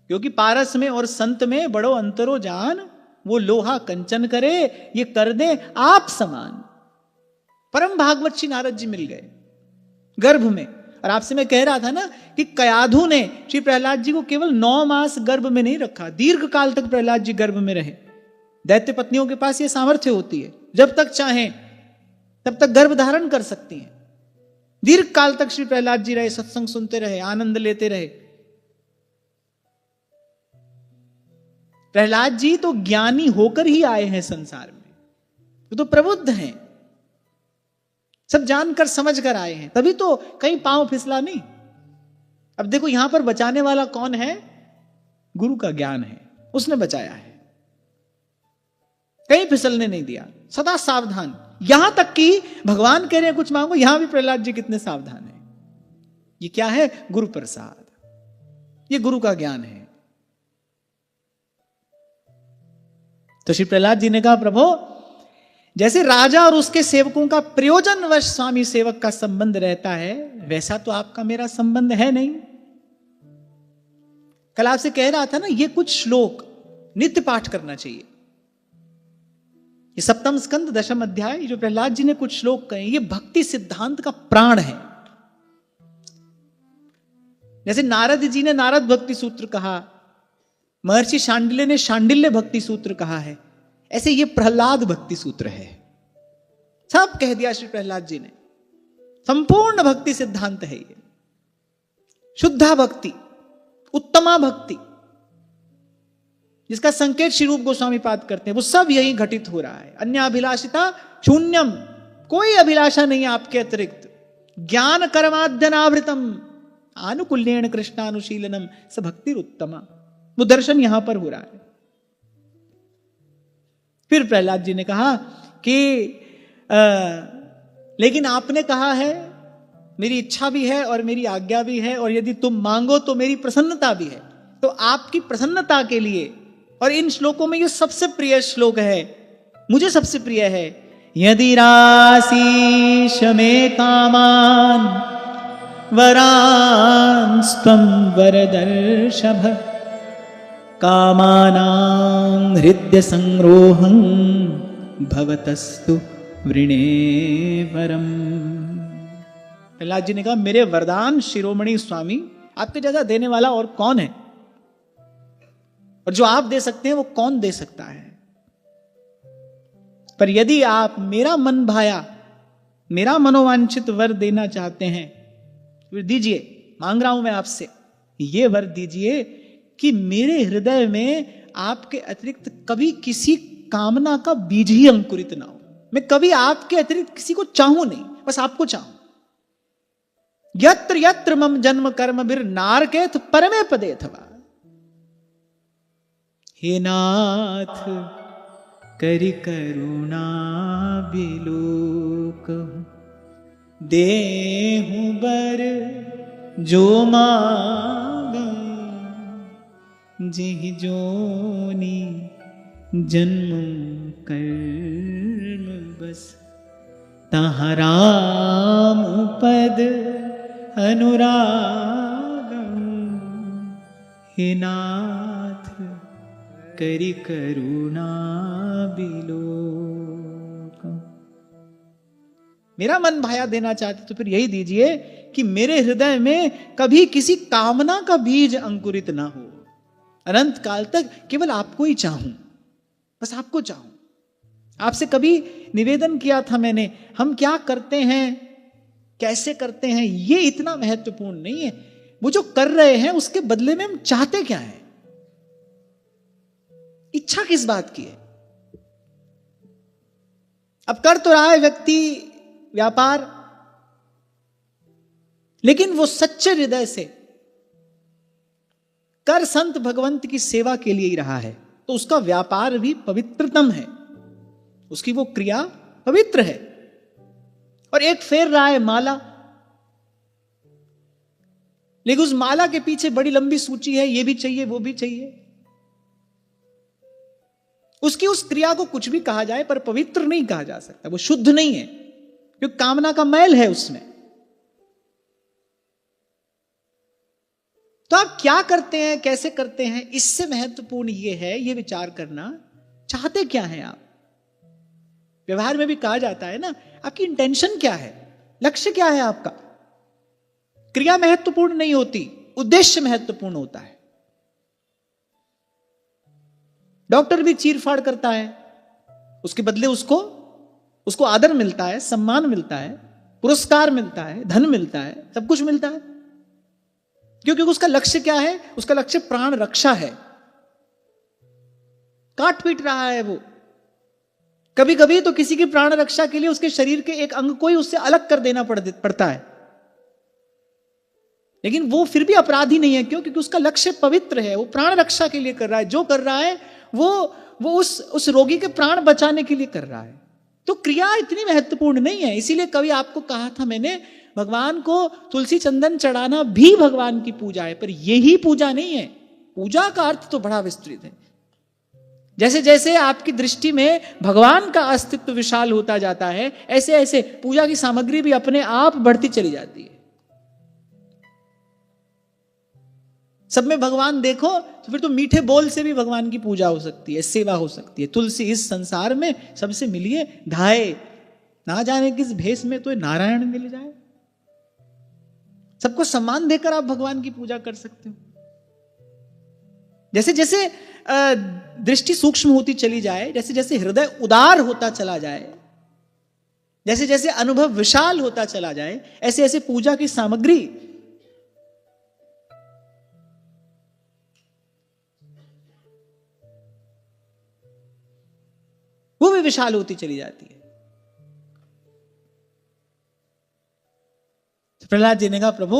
क्योंकि पारस में और संत में बड़ो अंतरो जान, वो लोहा कंचन करे ये कर दे आप समान। परम भागवत श्री नारद जी मिल गए गर्भ में। और आपसे मैं कह रहा था ना कि कयाधु ने श्री प्रहलाद जी को केवल 9 मास गर्भ में नहीं रखा, दीर्घ काल तक प्रहलाद जी गर्भ में रहे। दैत्य पत्नियों के पास यह सामर्थ्य होती है, जब तक चाहें तब तक गर्भ धारण कर सकती हैं। दीर्घ काल तक श्री प्रहलाद जी रहे, सत्संग सुनते रहे, आनंद लेते रहे। प्रहलाद जी तो ज्ञानी होकर ही आए हैं संसार में, वो तो प्रबुद्ध हैं, सब जानकर समझ कर आए हैं, तभी तो कहीं पांव फिसला नहीं। अब देखो यहां पर बचाने वाला कौन है? गुरु का ज्ञान है, उसने बचाया है, कहीं फिसलने नहीं दिया, सदा सावधान। यहां तक कि भगवान कह रहे हैं कुछ मांगो, यहां भी प्रहलाद जी कितने सावधान हैं। ये क्या है? गुरु प्रसाद, ये गुरु का ज्ञान है। तो श्री प्रहलाद जी ने कहा, प्रभु जैसे राजा और उसके सेवकों का प्रयोजनवश स्वामी सेवक का संबंध रहता है, वैसा तो आपका मेरा संबंध है नहीं। कल आपसे कह रहा था ना, ये कुछ श्लोक नित्य पाठ करना चाहिए। ये सप्तम स्कंद दशम अध्याय जो प्रहलाद जी ने कुछ श्लोक कहे, ये भक्ति सिद्धांत का प्राण है। जैसे नारद जी ने नारद भक्ति सूत्र कहा, महर्षि शांडिल्य ने शांडिल्य भक्ति सूत्र कहा है, ऐसे ये प्रहलाद भक्ति सूत्र है। सब कह दिया श्री प्रहलाद जी ने। संपूर्ण भक्ति सिद्धांत है ये। शुद्धा भक्ति, उत्तमा भक्ति, जिसका संकेत श्री रूप गोस्वामी पाद करते हैं, वो सब यही घटित हो रहा है। अन्य अभिलाषिता शून्यम, कोई अभिलाषा नहीं है आपके अतिरिक्त। ज्ञान कर्माद्यनावृतम आनुकूल्येन कृष्णानुशीलनम स भक्ति उत्तमा, वो दर्शन यहां पर हो रहा है। फिर प्रहलाद जी ने कहा कि लेकिन आपने कहा है, मेरी इच्छा भी है और मेरी आज्ञा भी है, और यदि तुम मांगो तो मेरी प्रसन्नता भी है। तो आपकी प्रसन्नता के लिए, और इन श्लोकों में ये सबसे प्रिय श्लोक है, मुझे सबसे प्रिय है, यदि राशीष में कामान वरांस्त्वं वरदर्शभ कामानां हृदय संरोहं भवतस्तु वृणे वरम। प्रहलाद जी ने कहा, मेरे वरदान शिरोमणि स्वामी, आपके जैसा देने वाला और कौन है? और जो आप दे सकते हैं वो कौन दे सकता है? पर यदि आप मेरा मन भाया, मेरा मनोवांछित वर देना चाहते हैं, फिर दीजिए। मांग रहा हूं मैं आपसे, ये वर दीजिए कि मेरे हृदय में आपके अतिरिक्त कभी किसी कामना का बीज ही अंकुरित ना हो। मैं कभी आपके अतिरिक्त किसी को चाहूं नहीं, बस आपको चाहूं। यत्र यत्र मम जन्म कर्म बिर नारकेत परमे पदे थवा। हे नाथ करि करुणा बिलोक, देहु बर जो मांगा, जिहि जोनि जन्म कर्म बस, तहाँ राम पद अनुराग। हे नाथ करि करुणा बिलोक। मेरा मन भाया देना चाहते तो फिर यही दीजिए कि मेरे हृदय में कभी किसी कामना का बीज अंकुरित ना हो। अनंत काल तक केवल आपको ही चाहूं, बस आपको चाहूं। आपसे कभी निवेदन किया था मैंने, हम क्या करते हैं, कैसे करते हैं, ये इतना महत्वपूर्ण नहीं है। वो जो कर रहे हैं उसके बदले में हम चाहते क्या हैं, इच्छा किस बात की है। अब कर तो रहा है व्यक्ति व्यापार, लेकिन वो सच्चे हृदय से कर संत भगवंत की सेवा के लिए ही रहा है, तो उसका व्यापार भी पवित्रतम है, उसकी वो क्रिया पवित्र है। और एक फेर रहा है माला, लेकिन उस माला के पीछे बड़ी लंबी सूची है, ये भी चाहिए वो भी चाहिए। उसकी उस क्रिया को कुछ भी कहा जाए पर पवित्र नहीं कहा जा सकता, वो शुद्ध नहीं है, क्योंकि कामना का मैल है उसमें। तो आप क्या करते हैं, कैसे करते हैं, इससे महत्वपूर्ण ये है, ये विचार करना चाहते क्या हैं आप। व्यवहार में भी कहा जाता है ना, आपकी इंटेंशन क्या है, लक्ष्य क्या है आपका। क्रिया महत्वपूर्ण नहीं होती, उद्देश्य महत्वपूर्ण होता है। डॉक्टर भी चीरफाड़ करता है, उसके बदले उसको आदर मिलता है, सम्मान मिलता है, पुरस्कार मिलता है, धन मिलता है, सब कुछ मिलता है। क्योंकि उसका लक्ष्य क्या है, उसका लक्ष्य प्राण रक्षा है। काट पीट रहा है वो। कभी कभी तो किसी की प्राण रक्षा के लिए उसके शरीर के एक अंग को ही उससे अलग कर देना पड़ता है, लेकिन वो फिर भी अपराधी नहीं है। क्यों? क्योंकि उसका लक्ष्य पवित्र है, वो प्राण रक्षा के लिए कर रहा है। जो कर रहा है वो उस रोगी के प्राण बचाने के लिए कर रहा है। तो क्रिया इतनी महत्वपूर्ण नहीं है। इसीलिए कभी आपको कहा था मैंने, भगवान को तुलसी चंदन चढ़ाना भी भगवान की पूजा है, पर यही पूजा नहीं है। पूजा का अर्थ तो बड़ा विस्तृत है। जैसे जैसे आपकी दृष्टि में भगवान का अस्तित्व विशाल होता जाता है, ऐसे ऐसे पूजा की सामग्री भी अपने आप बढ़ती चली जाती है। सब में भगवान देखो तो फिर तो मीठे बोल से भी भगवान की पूजा हो सकती है, सेवा हो सकती है। तुलसी इस संसार में सबसे मिलिए धाये, ना जाने किस भेष में तो नारायण मिल जाए। सबको सम्मान देकर आप भगवान की पूजा कर सकते हो। जैसे जैसे दृष्टि सूक्ष्म होती चली जाए, जैसे जैसे हृदय उदार होता चला जाए, जैसे जैसे अनुभव विशाल होता चला जाए, ऐसे ऐसे पूजा की सामग्री वो भी विशाल होती चली जाती है। तो प्रहलाद जी ने कहा, प्रभु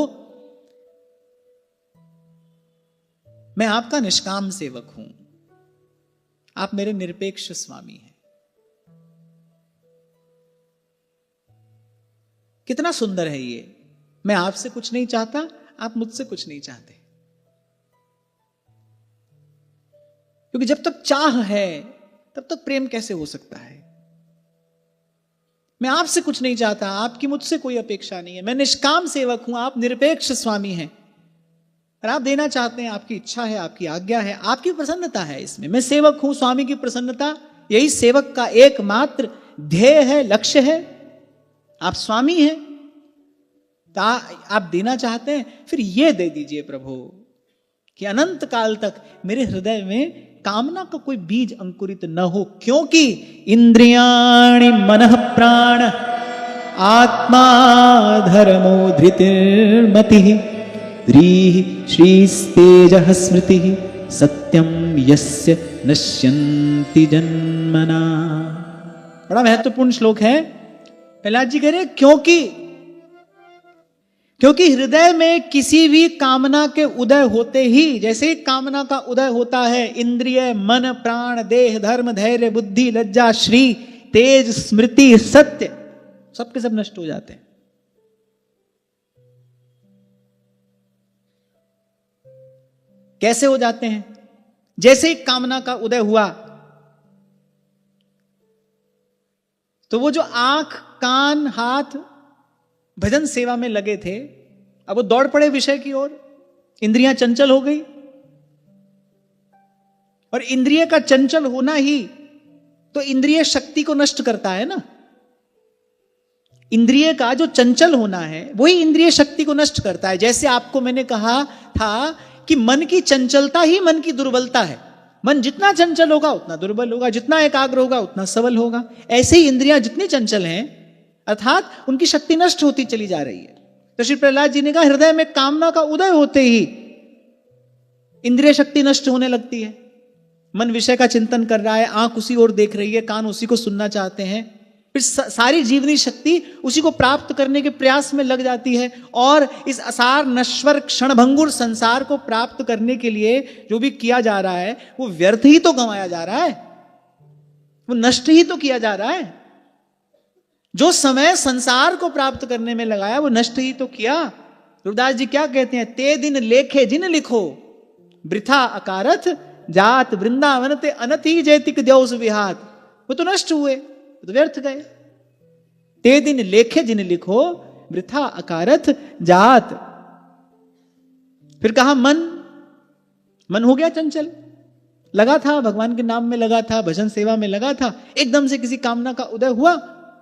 मैं आपका निष्काम सेवक हूं, आप मेरे निरपेक्ष स्वामी हैं। कितना सुंदर है ये, मैं आपसे कुछ नहीं चाहता, आप मुझसे कुछ नहीं चाहते। क्योंकि जब तक चाह है तब तक प्रेम कैसे हो सकता है। मैं आपसे कुछ नहीं चाहता, आपकी मुझसे कोई अपेक्षा नहीं है, मैं निष्काम सेवक हूं, आप निरपेक्ष स्वामी हैं। और आप देना चाहते हैं, आपकी इच्छा है, आपकी आज्ञा है, आपकी प्रसन्नता है इसमें। मैं सेवक हूं, स्वामी की प्रसन्नता यही सेवक का एकमात्र ध्येय है, लक्ष्य है। आप स्वामी हैं तो आप देना चाहते हैं, फिर ये दे दीजिए प्रभु कि अनंत काल तक मेरे हृदय में कामना का कोई बीज अंकुरित न हो। क्योंकि इंद्रियाणि मनः प्राण आत्मा धर्मो धृतिर्मतिः रीः श्रीस्तेजः स्मृतिः सत्यम यस्य नश्यन्ति जन्मना। बड़ा महत्वपूर्ण श्लोक है। प्रहलाद जी कह रहे क्योंकि हृदय में किसी भी कामना के उदय होते ही, जैसे ही कामना का उदय होता है, इंद्रिय मन प्राण देह धर्म धैर्य बुद्धि लज्जा श्री तेज स्मृति सत्य सबके सब नष्ट हो जाते हैं। कैसे हो जाते हैं? जैसे ही कामना का उदय हुआ तो वो जो आंख कान हाथ भजन सेवा में लगे थे, अब वो दौड़ पड़े विषय की ओर। इंद्रियां चंचल हो गई, और इंद्रिय का चंचल होना ही तो इंद्रिय शक्ति को नष्ट करता है ना। इंद्रिय का जो चंचल होना है वही इंद्रिय शक्ति को नष्ट करता है। जैसे आपको मैंने कहा था कि मन की चंचलता ही मन की दुर्बलता है। मन जितना चंचल होगा उतना दुर्बल होगा, जितना एकाग्र होगा उतना सबल होगा। ऐसे ही इंद्रियां जितनी चंचल हैं अर्थात उनकी शक्ति नष्ट होती चली जा रही है। तो श्री प्रहलाद जी ने कहा, हृदय में कामना का उदय होते ही इंद्रिय शक्ति नष्ट होने लगती है। मन विषय का चिंतन कर रहा है, आंख उसी ओर देख रही है, कान उसी को सुनना चाहते हैं, फिर सारी जीवनी शक्ति उसी को प्राप्त करने के प्रयास में लग जाती है। और इस असार नश्वर क्षणभंगुर संसार को प्राप्त करने के लिए जो भी किया जा रहा है वो व्यर्थ ही तो गंवाया जा रहा है, वो नष्ट ही तो किया जा रहा है। जो समय संसार को प्राप्त करने में लगाया वो नष्ट ही तो किया। गुरुदास जी क्या कहते हैं, ते दिन लेखे जिन लिखो वृथा अकारथ जात वृंदावन ते अनति जैतिक द्योस विहात। वो तो नष्ट हुए, वो तो व्यर्थ गए। ते दिन लेखे जिन लिखो वृथा अकारथ जात। फिर कहा मन हो गया चंचल, लगा था भगवान के नाम में, लगा था भजन सेवा में, लगा था, एकदम से किसी कामना का उदय हुआ,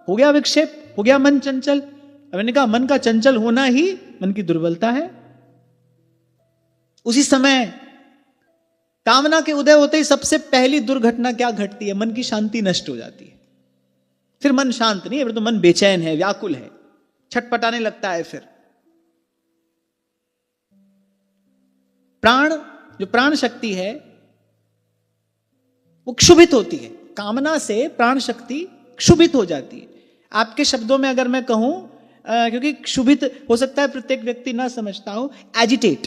हो गया विक्षेप, हो गया मन चंचल। अब मैंने कहा मन का चंचल होना ही मन की दुर्बलता है। उसी समय कामना के उदय होते ही सबसे पहली दुर्घटना क्या घटती है? मन की शांति नष्ट हो जाती है। फिर मन शांत नहीं है, फिर तो मन बेचैन है, व्याकुल है, छटपटाने लगता है। फिर प्राण, जो प्राण शक्ति है वो क्षुभित होती है। कामना से प्राण शक्ति क्षुभित हो जाती है। आपके शब्दों में अगर मैं कहूं, क्योंकि क्षुभित हो सकता है प्रत्येक व्यक्ति ना समझता हो, एजिटेट।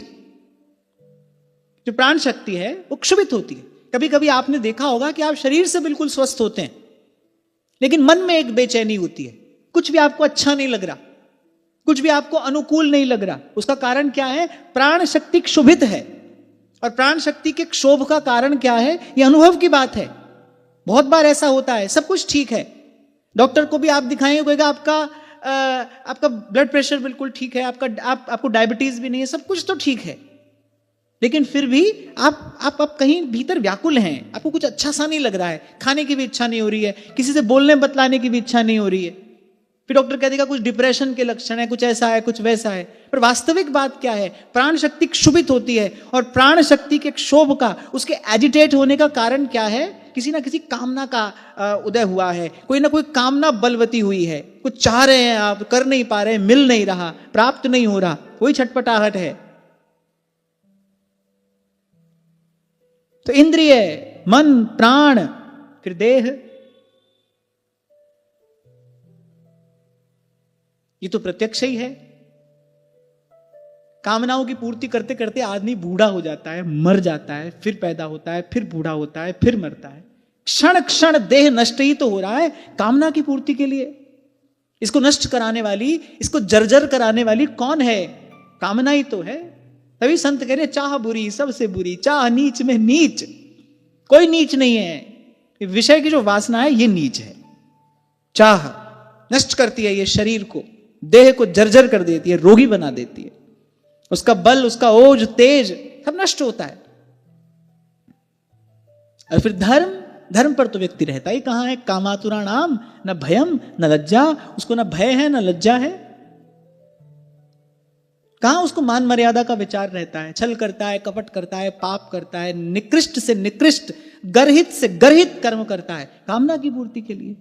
जो प्राण शक्ति है वो क्षुभित होती है। कभी कभी आपने देखा होगा कि आप शरीर से बिल्कुल स्वस्थ होते हैं, लेकिन मन में एक बेचैनी होती है, कुछ भी आपको अच्छा नहीं लग रहा, कुछ भी आपको अनुकूल नहीं लग रहा। उसका कारण क्या है? प्राण शक्ति क्षुभित है। और प्राण शक्ति के क्षोभ का कारण क्या है? यह अनुभव की बात है। बहुत बार ऐसा होता है, सब कुछ ठीक है, डॉक्टर को भी आप दिखाएंगे, कहेगा आपका ब्लड प्रेशर बिल्कुल ठीक है, आपको डायबिटीज भी नहीं है, सब कुछ तो ठीक है, लेकिन फिर भी आप कहीं भीतर व्याकुल हैं, आपको कुछ अच्छा सा नहीं लग रहा है, खाने की भी इच्छा नहीं हो रही है, किसी से बोलने बतलाने की भी इच्छा नहीं हो रही है। फिर डॉक्टर कह देगा कुछ डिप्रेशन के लक्षण है, कुछ ऐसा है, कुछ वैसा है। पर वास्तविक बात क्या है? प्राण शक्ति क्षुभित होती है, और प्राण शक्ति के क्षोभ का, उसके एजिटेट होने का कारण क्या है? किसी ना किसी कामना का उदय हुआ है, कोई ना कोई कामना बलवती हुई है, कुछ चाह रहे हैं आप, कर नहीं पा रहे, मिल नहीं रहा, प्राप्त नहीं हो रहा, वही छटपटाहट है। तो इंद्रिय, मन, प्राण, फिर देह, ये तो प्रत्यक्ष ही है। कामनाओं की पूर्ति करते करते आदमी बूढ़ा हो जाता है, मर जाता है, फिर पैदा होता है, फिर बूढ़ा होता है, फिर मरता है। क्षण क्षण देह नष्ट ही तो हो रहा है कामना की पूर्ति के लिए। इसको नष्ट कराने वाली, इसको जर्जर कराने वाली कौन है? कामना ही तो है। तभी संत कह रहे चाह बुरी सबसे बुरी, चाह नीच में नीच। कोई नीच नहीं है, विषय की जो वासना है ये नीच है। चाह नष्ट करती है ये शरीर को, देह को जर्जर कर देती है, रोगी बना देती है। उसका बल, उसका ओज, तेज सब नष्ट होता है। और फिर धर्म पर तो व्यक्ति रहता ही कहां है? कामातुरा नाम न भयम न लज्जा। उसको न भय है न लज्जा है। कहां उसको मान मर्यादा का विचार रहता है? छल करता है, कपट करता है, पाप करता है, निकृष्ट से निकृष्ट, गर्हित से गर्हित कर्म करता है कामना की पूर्ति के लिए।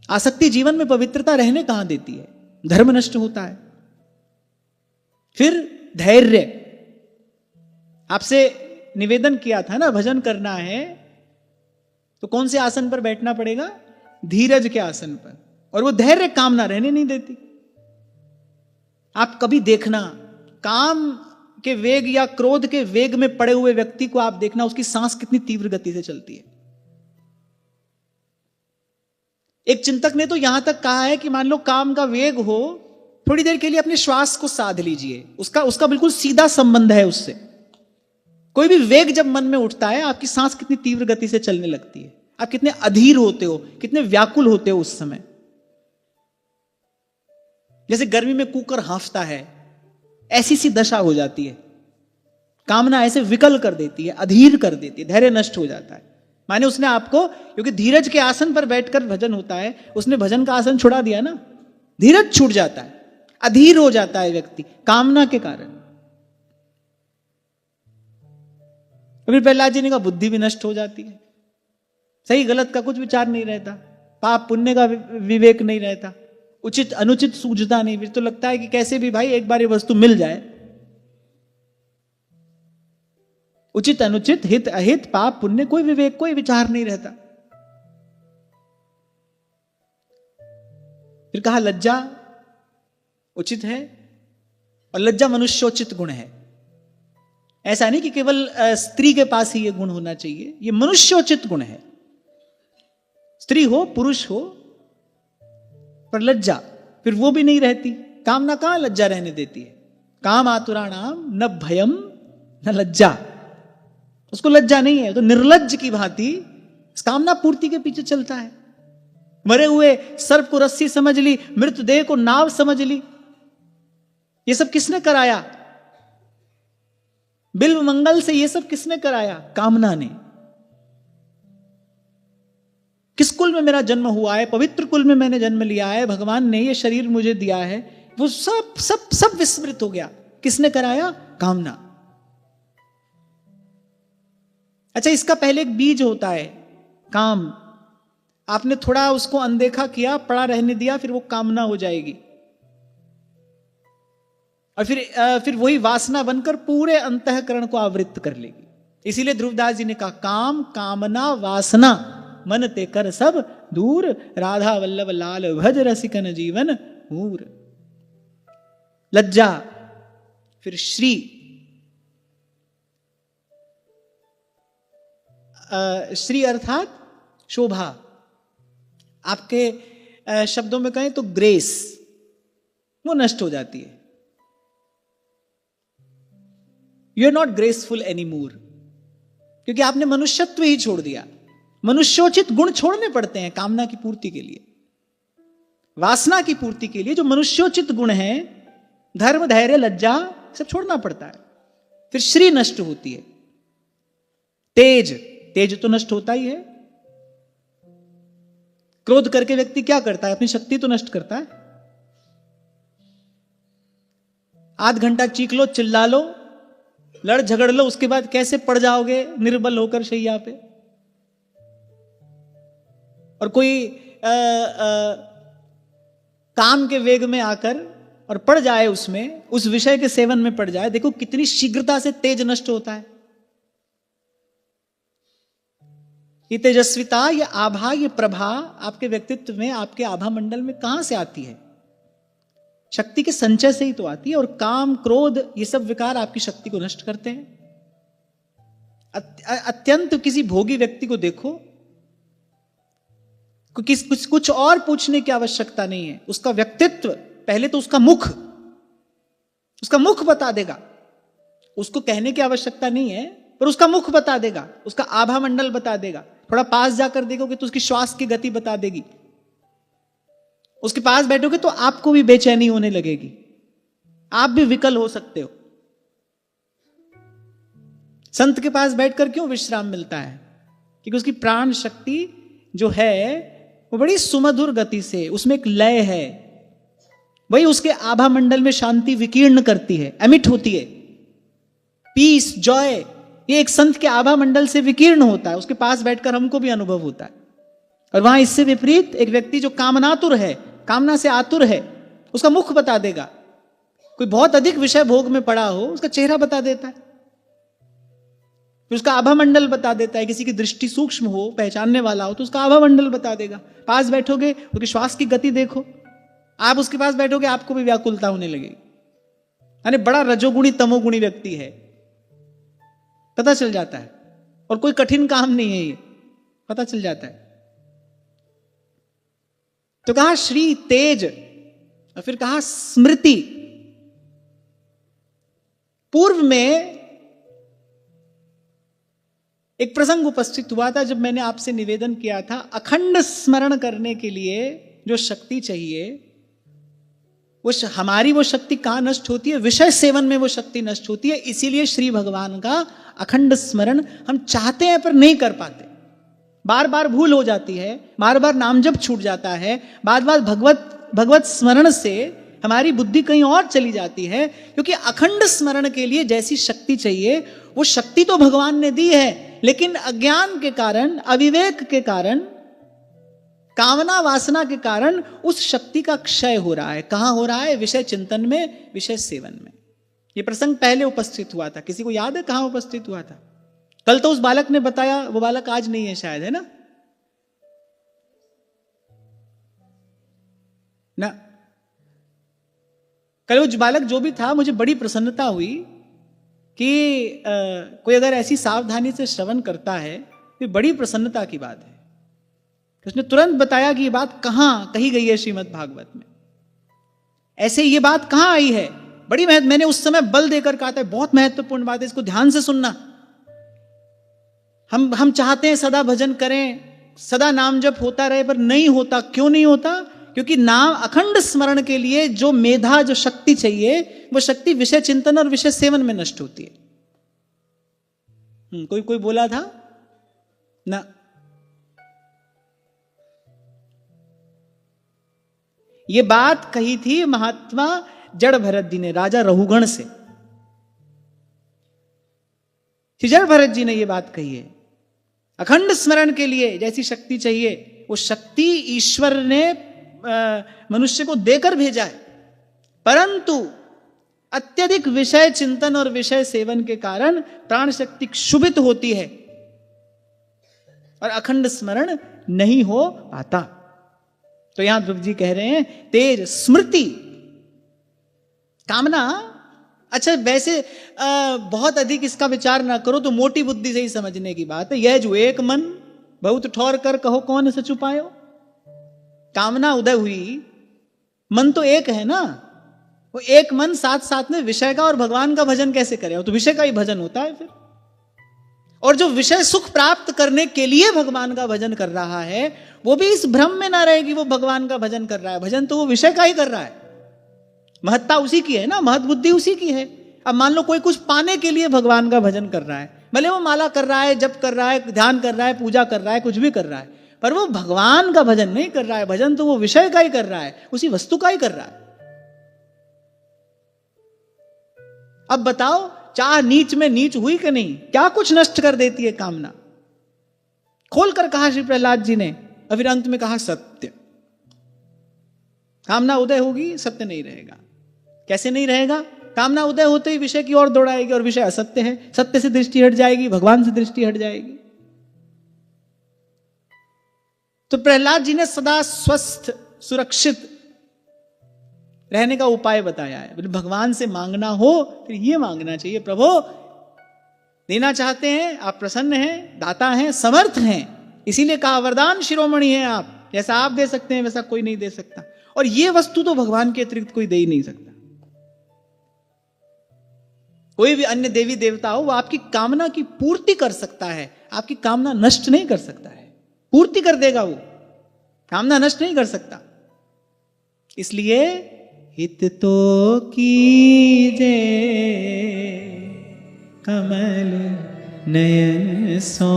आसक्ति जीवन में पवित्रता रहने कहां देती है? धर्म नष्ट होता है। फिर धैर्य, आपसे निवेदन किया था ना, भजन करना है तो कौन से आसन पर बैठना पड़ेगा? धीरज के आसन पर। और वो धैर्य कामना रहने नहीं देती। आप कभी देखना, काम के वेग या क्रोध के वेग में पड़े हुए व्यक्ति को आप देखना, उसकी सांस कितनी तीव्र गति से चलती है। एक चिंतक ने तो यहां तक कहा है कि मान लो काम का वेग हो, थोड़ी देर के लिए अपने श्वास को साध लीजिए, उसका बिल्कुल सीधा संबंध है उससे। कोई भी वेग जब मन में उठता है, आपकी सांस कितनी तीव्र गति से चलने लगती है, आप कितने अधीर होते हो, कितने व्याकुल होते हो उस समय। जैसे गर्मी में कुकर हाँफता है, ऐसी सी दशा हो जाती है। कामना ऐसे विकल कर देती है, अधीर कर देती है, धैर्य नष्ट हो जाता है। माने उसने आपको, क्योंकि धीरज के आसन पर बैठकर भजन होता है, उसने भजन का आसन छुड़ा दिया ना, धीरज छूट जाता है, अधीर हो जाता है व्यक्ति कामना के कारण। फिर प्रहलाद जी ने कहा बुद्धि भी नष्ट हो जाती है, सही गलत का कुछ विचार नहीं रहता, पाप पुण्य का विवेक नहीं रहता, उचित अनुचित सूझता नहीं। फिर तो लगता है कि कैसे भी भाई एक बार ये वस्तु मिल जाए। उचित अनुचित, हित अहित, पाप पुण्य, कोई विवेक, कोई विचार नहीं रहता। फिर कहा लज्जा उचित है, और लज्जा मनुष्योचित गुण है। ऐसा नहीं कि केवल स्त्री के पास ही ये गुण होना चाहिए, ये मनुष्योचित गुण है। स्त्री हो पुरुष हो, पर लज्जा फिर वो भी नहीं रहती। कामना कहां लज्जा रहने देती है? काम आतुराणाम न भयम न लज्जा। उसको लज्जा नहीं है, तो निर्लज्ज की भांति कामना पूर्ति के पीछे चलता है। मरे हुए सर्प को रस्सी समझ ली, मृतदेह को नाव समझ ली। ये सब किसने कराया? बिल्व मंगल से ये सब किसने कराया? कामना ने। किस कुल में मेरा जन्म हुआ है? पवित्र कुल में मैंने जन्म लिया है, भगवान ने ये शरीर मुझे दिया है, वो सब सब सब विस्मृत हो गया। किसने कराया? कामना। अच्छा, इसका पहले एक बीज होता है काम। आपने थोड़ा उसको अनदेखा किया, पड़ा रहने दिया, फिर वो कामना हो जाएगी, और फिर वही वासना बनकर पूरे अंतःकरण को आवृत्त कर लेगी। इसीलिए ध्रुवदास जी ने कहा काम कामना वासना मन ते कर सब दूर, राधा वल्लभ लाल भज रसिकन जीवन मूर। लज्जा, फिर श्री, श्री अर्थात शोभा, आपके शब्दों में कहें तो ग्रेस, वो नष्ट हो जाती है। You are not graceful any more, क्योंकि आपने मनुष्यत्व ही छोड़ दिया। मनुष्योचित गुण छोड़ने पड़ते हैं कामना की पूर्ति के लिए, वासना की पूर्ति के लिए। जो मनुष्योचित गुण है, धर्म, धैर्य, लज्जा, सब छोड़ना पड़ता है। फिर श्री नष्ट होती है। तेज तो नष्ट होता ही है। क्रोध करके व्यक्ति क्या करता है? अपनी शक्ति तो नष्ट करता है। आध घंटा चीख लो, चिल्ला लो, लड़ झगड़ लो, उसके बाद कैसे पड़ जाओगे निर्बल होकर शैया पे। और कोई काम के वेग में आकर और पड़ जाए उसमें, उस विषय के सेवन में पड़ जाए, देखो कितनी शीघ्रता से तेज नष्ट होता है। ये तेजस्विता, ये आभा, ये प्रभा आपके व्यक्तित्व में, आपके आभा मंडल में कहां से आती है? शक्ति के संचय से ही तो आती है। और काम, क्रोध, ये सब विकार आपकी शक्ति को नष्ट करते हैं। अत्यंत किसी भोगी व्यक्ति को देखो, कुछ और पूछने की आवश्यकता नहीं है। उसका व्यक्तित्व, पहले तो उसका मुख बता देगा। उसको कहने की आवश्यकता नहीं है, पर उसका मुख बता देगा, उसका आभा मंडल बता देगा। थोड़ा पास जाकर देखोगे तो उसकी श्वास की गति बता देगी। उसके पास बैठोगे तो आपको भी बेचैनी होने लगेगी, आप भी विकल हो सकते हो। संत के पास बैठकर क्यों विश्राम मिलता है? क्योंकि उसकी प्राण शक्ति जो है वो बड़ी सुमधुर गति से, उसमें एक लय है, वही उसके आभा मंडल में शांति विकीर्ण करती है, एमिट होती है। पीस, जॉय, ये एक संत के आभा मंडल से विकीर्ण होता है। उसके पास बैठकर हमको भी अनुभव होता है। और वहां इससे विपरीत एक व्यक्ति जो कामनातुर है, कामना से आतुर है, उसका मुख बता देगा। कोई बहुत अधिक विषय भोग में पड़ा हो, उसका चेहरा बता देता है, फिर उसका आभा मंडल बता देता है। किसी की दृष्टि सूक्ष्म हो, पहचानने वाला हो, तो उसका आभा मंडल बता देगा। पास बैठोगे, उसकी श्वास की गति देखो, आप उसके पास बैठोगे, आपको भी व्याकुलता होने लगेगी। यानी बड़ा रजोगुणी तमोगुणी व्यक्ति है, पता चल जाता है। और कोई कठिन काम नहीं है, ये पता चल जाता है। तो कहा श्री, तेज, और फिर कहा स्मृति। पूर्व में एक प्रसंग उपस्थित हुआ था जब मैंने आपसे निवेदन किया था, अखंड स्मरण करने के लिए जो शक्ति चाहिए, हमारी वो शक्ति कहां नष्ट होती है? विषय सेवन में वो शक्ति नष्ट होती है। इसीलिए श्री भगवान का अखंड स्मरण हम चाहते हैं पर नहीं कर पाते। बार बार भूल हो जाती है, बार बार नाम जप छूट जाता है, बार बार भगवत स्मरण से हमारी बुद्धि कहीं और चली जाती है। क्योंकि अखंड स्मरण के लिए जैसी शक्ति चाहिए, वो शक्ति तो भगवान ने दी है, लेकिन अज्ञान के कारण, अविवेक के कारण, कामना वासना के कारण उस शक्ति का क्षय हो रहा है। कहां हो रहा है? विषय चिंतन में, विषय सेवन में। यह प्रसंग पहले उपस्थित हुआ था, किसी को याद है कहां उपस्थित हुआ था? कल तो उस बालक ने बताया, वो बालक आज नहीं है शायद, है ना? कल वो बालक जो भी था, मुझे बड़ी प्रसन्नता हुई कि कोई अगर ऐसी सावधानी से श्रवण करता है तो बड़ी प्रसन्नता की बात है। उसने तुरंत बताया कि ये बात कहां कही गई है श्रीमद् भागवत में, ऐसे ये बात कहां आई है। बड़ी मैंने उस समय बल देकर कहा था, बहुत महत्वपूर्ण बात है, इसको ध्यान से सुनना। हम चाहते हैं सदा भजन करें, सदा नाम जप होता रहे, पर नहीं होता। क्यों नहीं होता? क्योंकि नाम अखंड स्मरण के लिए जो मेधा, जो शक्ति चाहिए, वो शक्ति विषय चिंतन और विषय सेवन में नष्ट होती है। कोई बोला था ना? ये बात कही थी महात्मा जड़ भरत जी ने, राजा रहुगण से। जड़ भरत जी ने ये बात कही है, अखंड स्मरण के लिए जैसी शक्ति चाहिए, वो शक्ति ईश्वर ने मनुष्य को देकर भेजा है। परंतु अत्यधिक विषय चिंतन और विषय सेवन के कारण प्राण शक्ति क्षुभित होती है और अखंड स्मरण नहीं हो पाता। तो यहां ध्रुव जी कह रहे हैं, तेज, स्मृति, कामना। अच्छा, वैसे बहुत अधिक इसका विचार ना करो तो मोटी बुद्धि से ही समझने की बात है। यह जो एक मन बहुत ठौर कर कहो कौन से छुपायो, कामना उदय हुई, मन तो एक है ना, वो एक मन साथ साथ में विषय का और भगवान का भजन कैसे करे? वो तो विषय का ही भजन होता है फिर। और जो विषय सुख प्राप्त करने के लिए भगवान का भजन कर रहा है, वो भी इस भ्रम में ना रहे कि वो भगवान का भजन कर रहा है। भजन तो वो विषय का ही कर रहा है, महत्ता उसी की है ना, महत बुद्धि उसी की है। अब मान लो कोई कुछ पाने के लिए भगवान का भजन कर रहा है, भले वो माला कर रहा है, जप कर रहा है, ध्यान कर रहा है, पूजा कर रहा है, कुछ भी कर रहा है, पर वो भगवान का भजन नहीं कर रहा है। भजन तो वो विषय का ही कर रहा है, उसी वस्तु का ही कर रहा है। अब बताओ, चाह नीच में नीच हुई कि नहीं? क्या कुछ नष्ट कर देती है कामना? खोलकर कहा श्री प्रहलाद जी ने, और फिर अंत में कहा सत्य। कामना उदय होगी, सत्य नहीं रहेगा। कैसे नहीं रहेगा? कामना उदय होते ही विषय की ओर दौड़ाएगी, और विषय असत्य है, सत्य से दृष्टि हट जाएगी, भगवान से दृष्टि हट जाएगी। तो प्रहलाद जी ने सदा स्वस्थ सुरक्षित रहने का उपाय बताया है। भगवान से मांगना हो फिर ये मांगना चाहिए, प्रभु देना चाहते हैं, आप प्रसन्न हैं, दाता हैं, समर्थ हैं, इसीलिए कहा वरदान शिरोमणि हैं आप, जैसा आप दे सकते हैं वैसा कोई नहीं दे सकता। और ये वस्तु तो भगवान के अतिरिक्त कोई दे ही नहीं सकता। कोई भी अन्य देवी देवता हो, वो आपकी कामना की पूर्ति कर सकता है, आपकी कामना नष्ट नहीं कर सकता है। पूर्ति कर देगा वो, कामना नष्ट नहीं कर सकता। इसलिए हित तो कीजे कमल नयन सो,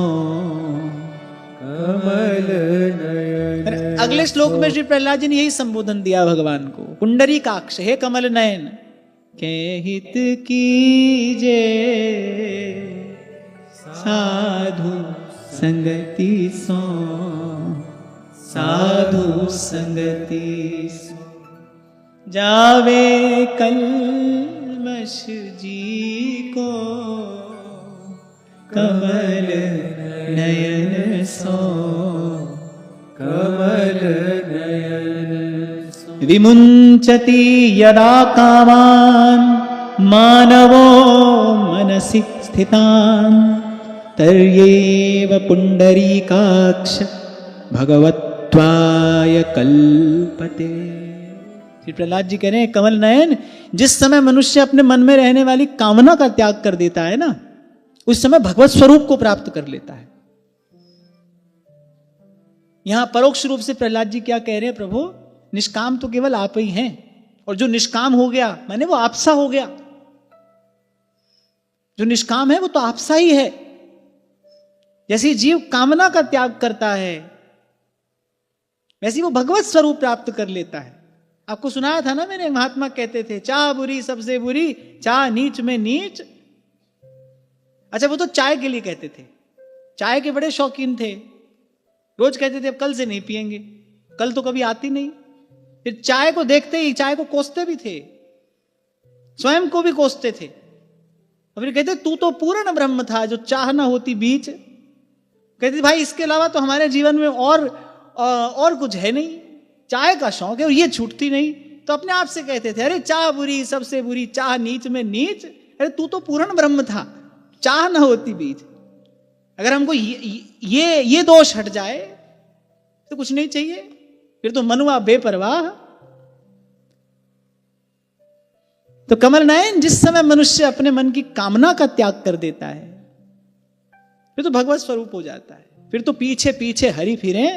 कमल नयन। अगले श्लोक में श्री प्रहलाद जी ने यही संबोधन दिया भगवान को, पुंडरीकाक्ष हे कमल नयन के हित कीजे साधु संगति सो, साधु संगति सो, जावे कल्मष जी को कमल नयन सो, कमल नयन सो। विमुंचति यदा कामान मानवो मनसि स्थितान, तर्येव पुंडरीकाक्ष भगवत्वाय कल्पते। श्री प्रहलाद जी कह रहे हैं, कमल नयन, जिस समय मनुष्य अपने मन में रहने वाली कामना का त्याग कर देता है ना, उस समय भगवत स्वरूप को प्राप्त कर लेता है। यहां परोक्ष रूप से प्रहलाद जी क्या कह रहे हैं, प्रभु निष्काम तो केवल आप ही हैं, और जो निष्काम हो गया माने वो आपसा हो गया। जो निष्काम है वो तो आपसा ही है। जैसे जीव कामना का त्याग करता है, वैसे वो भगवत स्वरूप प्राप्त कर लेता है। आपको सुनाया था ना मैंने, महात्मा कहते थे चाह बुरी सबसे बुरी, चाह नीच में नीच। अच्छा, वो तो चाय के लिए कहते थे, चाय के बड़े शौकीन थे, रोज कहते थे अब कल से नहीं पिएंगे, कल तो कभी आती नहीं। फिर चाय को देखते ही चाय को कोसते भी थे, स्वयं को भी कोसते थे, और फिर कहते तू तो पूर्ण ब्रह्म था जो चाह ना होती बीच। कहते भाई इसके अलावा तो हमारे जीवन में और कुछ है नहीं, चाय का शौक है और ये छूटती नहीं। तो अपने आप से कहते थे अरे चाह बुरी सबसे बुरी, चाह नीच में नीच, अरे तू तो पूर्ण ब्रह्म था, चाह ना होती बीच। अगर हमको ये दोष हट जाए तो कुछ नहीं चाहिए, फिर तो मनुआ बेपरवाह। तो कमल नयन, जिस समय मनुष्य अपने मन की कामना का त्याग कर देता है, फिर तो भगवत स्वरूप हो जाता है। फिर तो पीछे पीछे हरि फिरे,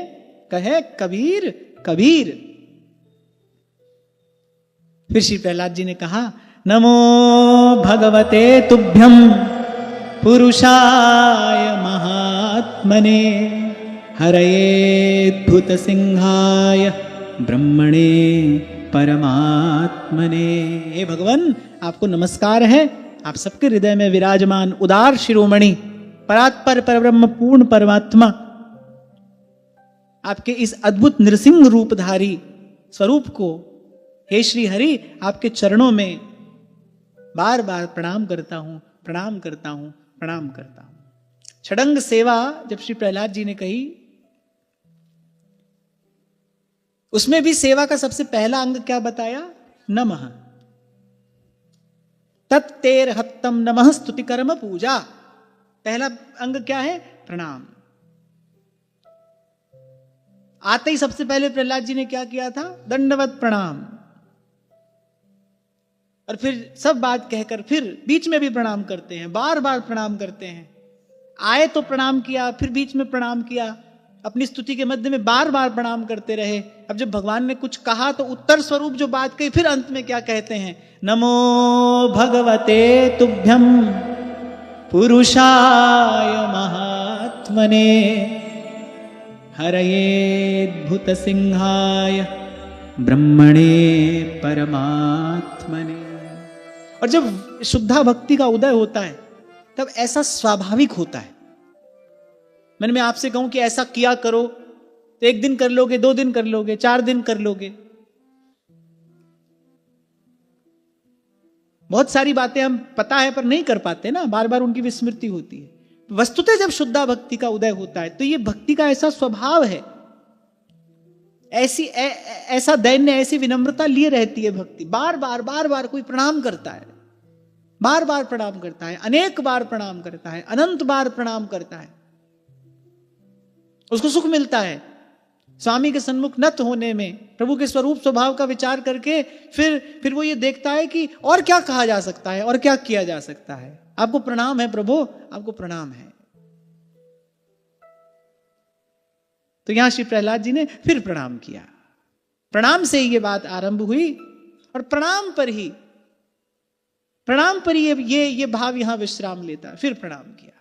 कहे कबीर कबीर। फिर श्री प्रहलाद जी ने कहा नमो भगवते तुभ्यम पुरुषाय महात्मने, हरयेद्भुत सिंहाय ब्रह्मणे परमात्मने। हे भगवान, आपको नमस्कार है। आप सबके हृदय में विराजमान उदार शिरोमणि परात्पर परब्रह्म पूर्ण परमात्मा, आपके इस अद्भुत नृसिंह रूपधारी स्वरूप को हे श्री हरि आपके चरणों में बार बार प्रणाम करता हूं, प्रणाम करता हूं, प्रणाम करता हूं। षडंग सेवा जब श्री प्रहलाद जी ने कही, उसमें भी सेवा का सबसे पहला अंग क्या बताया? नमः। तत्तेर हत्तम नमः स्तुति कर्म पूजा। पहला अंग क्या है? प्रणाम। आते ही सबसे पहले प्रहलाद जी ने क्या किया था? दंडवत प्रणाम। और फिर सब बात कहकर फिर बीच में भी प्रणाम करते हैं, बार बार प्रणाम करते हैं। आए तो प्रणाम किया, फिर बीच में प्रणाम किया, अपनी स्तुति के मध्य में बार बार प्रणाम करते रहे। अब जब भगवान ने कुछ कहा तो उत्तर स्वरूप जो बात कही, फिर अंत में क्या कहते हैं? नमो भगवते तुभ्यम पुरुषाय महात्मने हरयेद्भुत सिंहाय ब्रह्मणे परमात्मने। और जब शुद्धा भक्ति का उदय होता है तब ऐसा स्वाभाविक होता है। मैं आपसे कहूं कि ऐसा किया करो तो 1 दिन कर लोगे, 2 दिन कर लोगे, 4 दिन कर लोगे। बहुत सारी बातें हम पता है पर नहीं कर पाते ना, बार बार उनकी विस्मृति होती है। वस्तुतः जब शुद्धा भक्ति का उदय होता है तो ये भक्ति का ऐसा स्वभाव है, ऐसा दैन्य, ऐसी विनम्रता लिए रहती है भक्ति। बार बार कोई प्रणाम करता है, बार बार प्रणाम करता है, अनेक बार प्रणाम करता है, अनंत बार प्रणाम करता है, उसको सुख मिलता है। स्वामी के सन्मुख नत होने में, प्रभु के स्वरूप स्वभाव का विचार करके फिर वो ये देखता है कि और क्या कहा जा सकता है और क्या किया जा सकता है। आपको प्रणाम है प्रभु, आपको प्रणाम है। तो यहां श्री प्रहलाद जी ने फिर प्रणाम किया। प्रणाम से ही ये बात आरंभ हुई और प्रणाम पर ही ये भाव यहां विश्राम लेता है। फिर प्रणाम किया।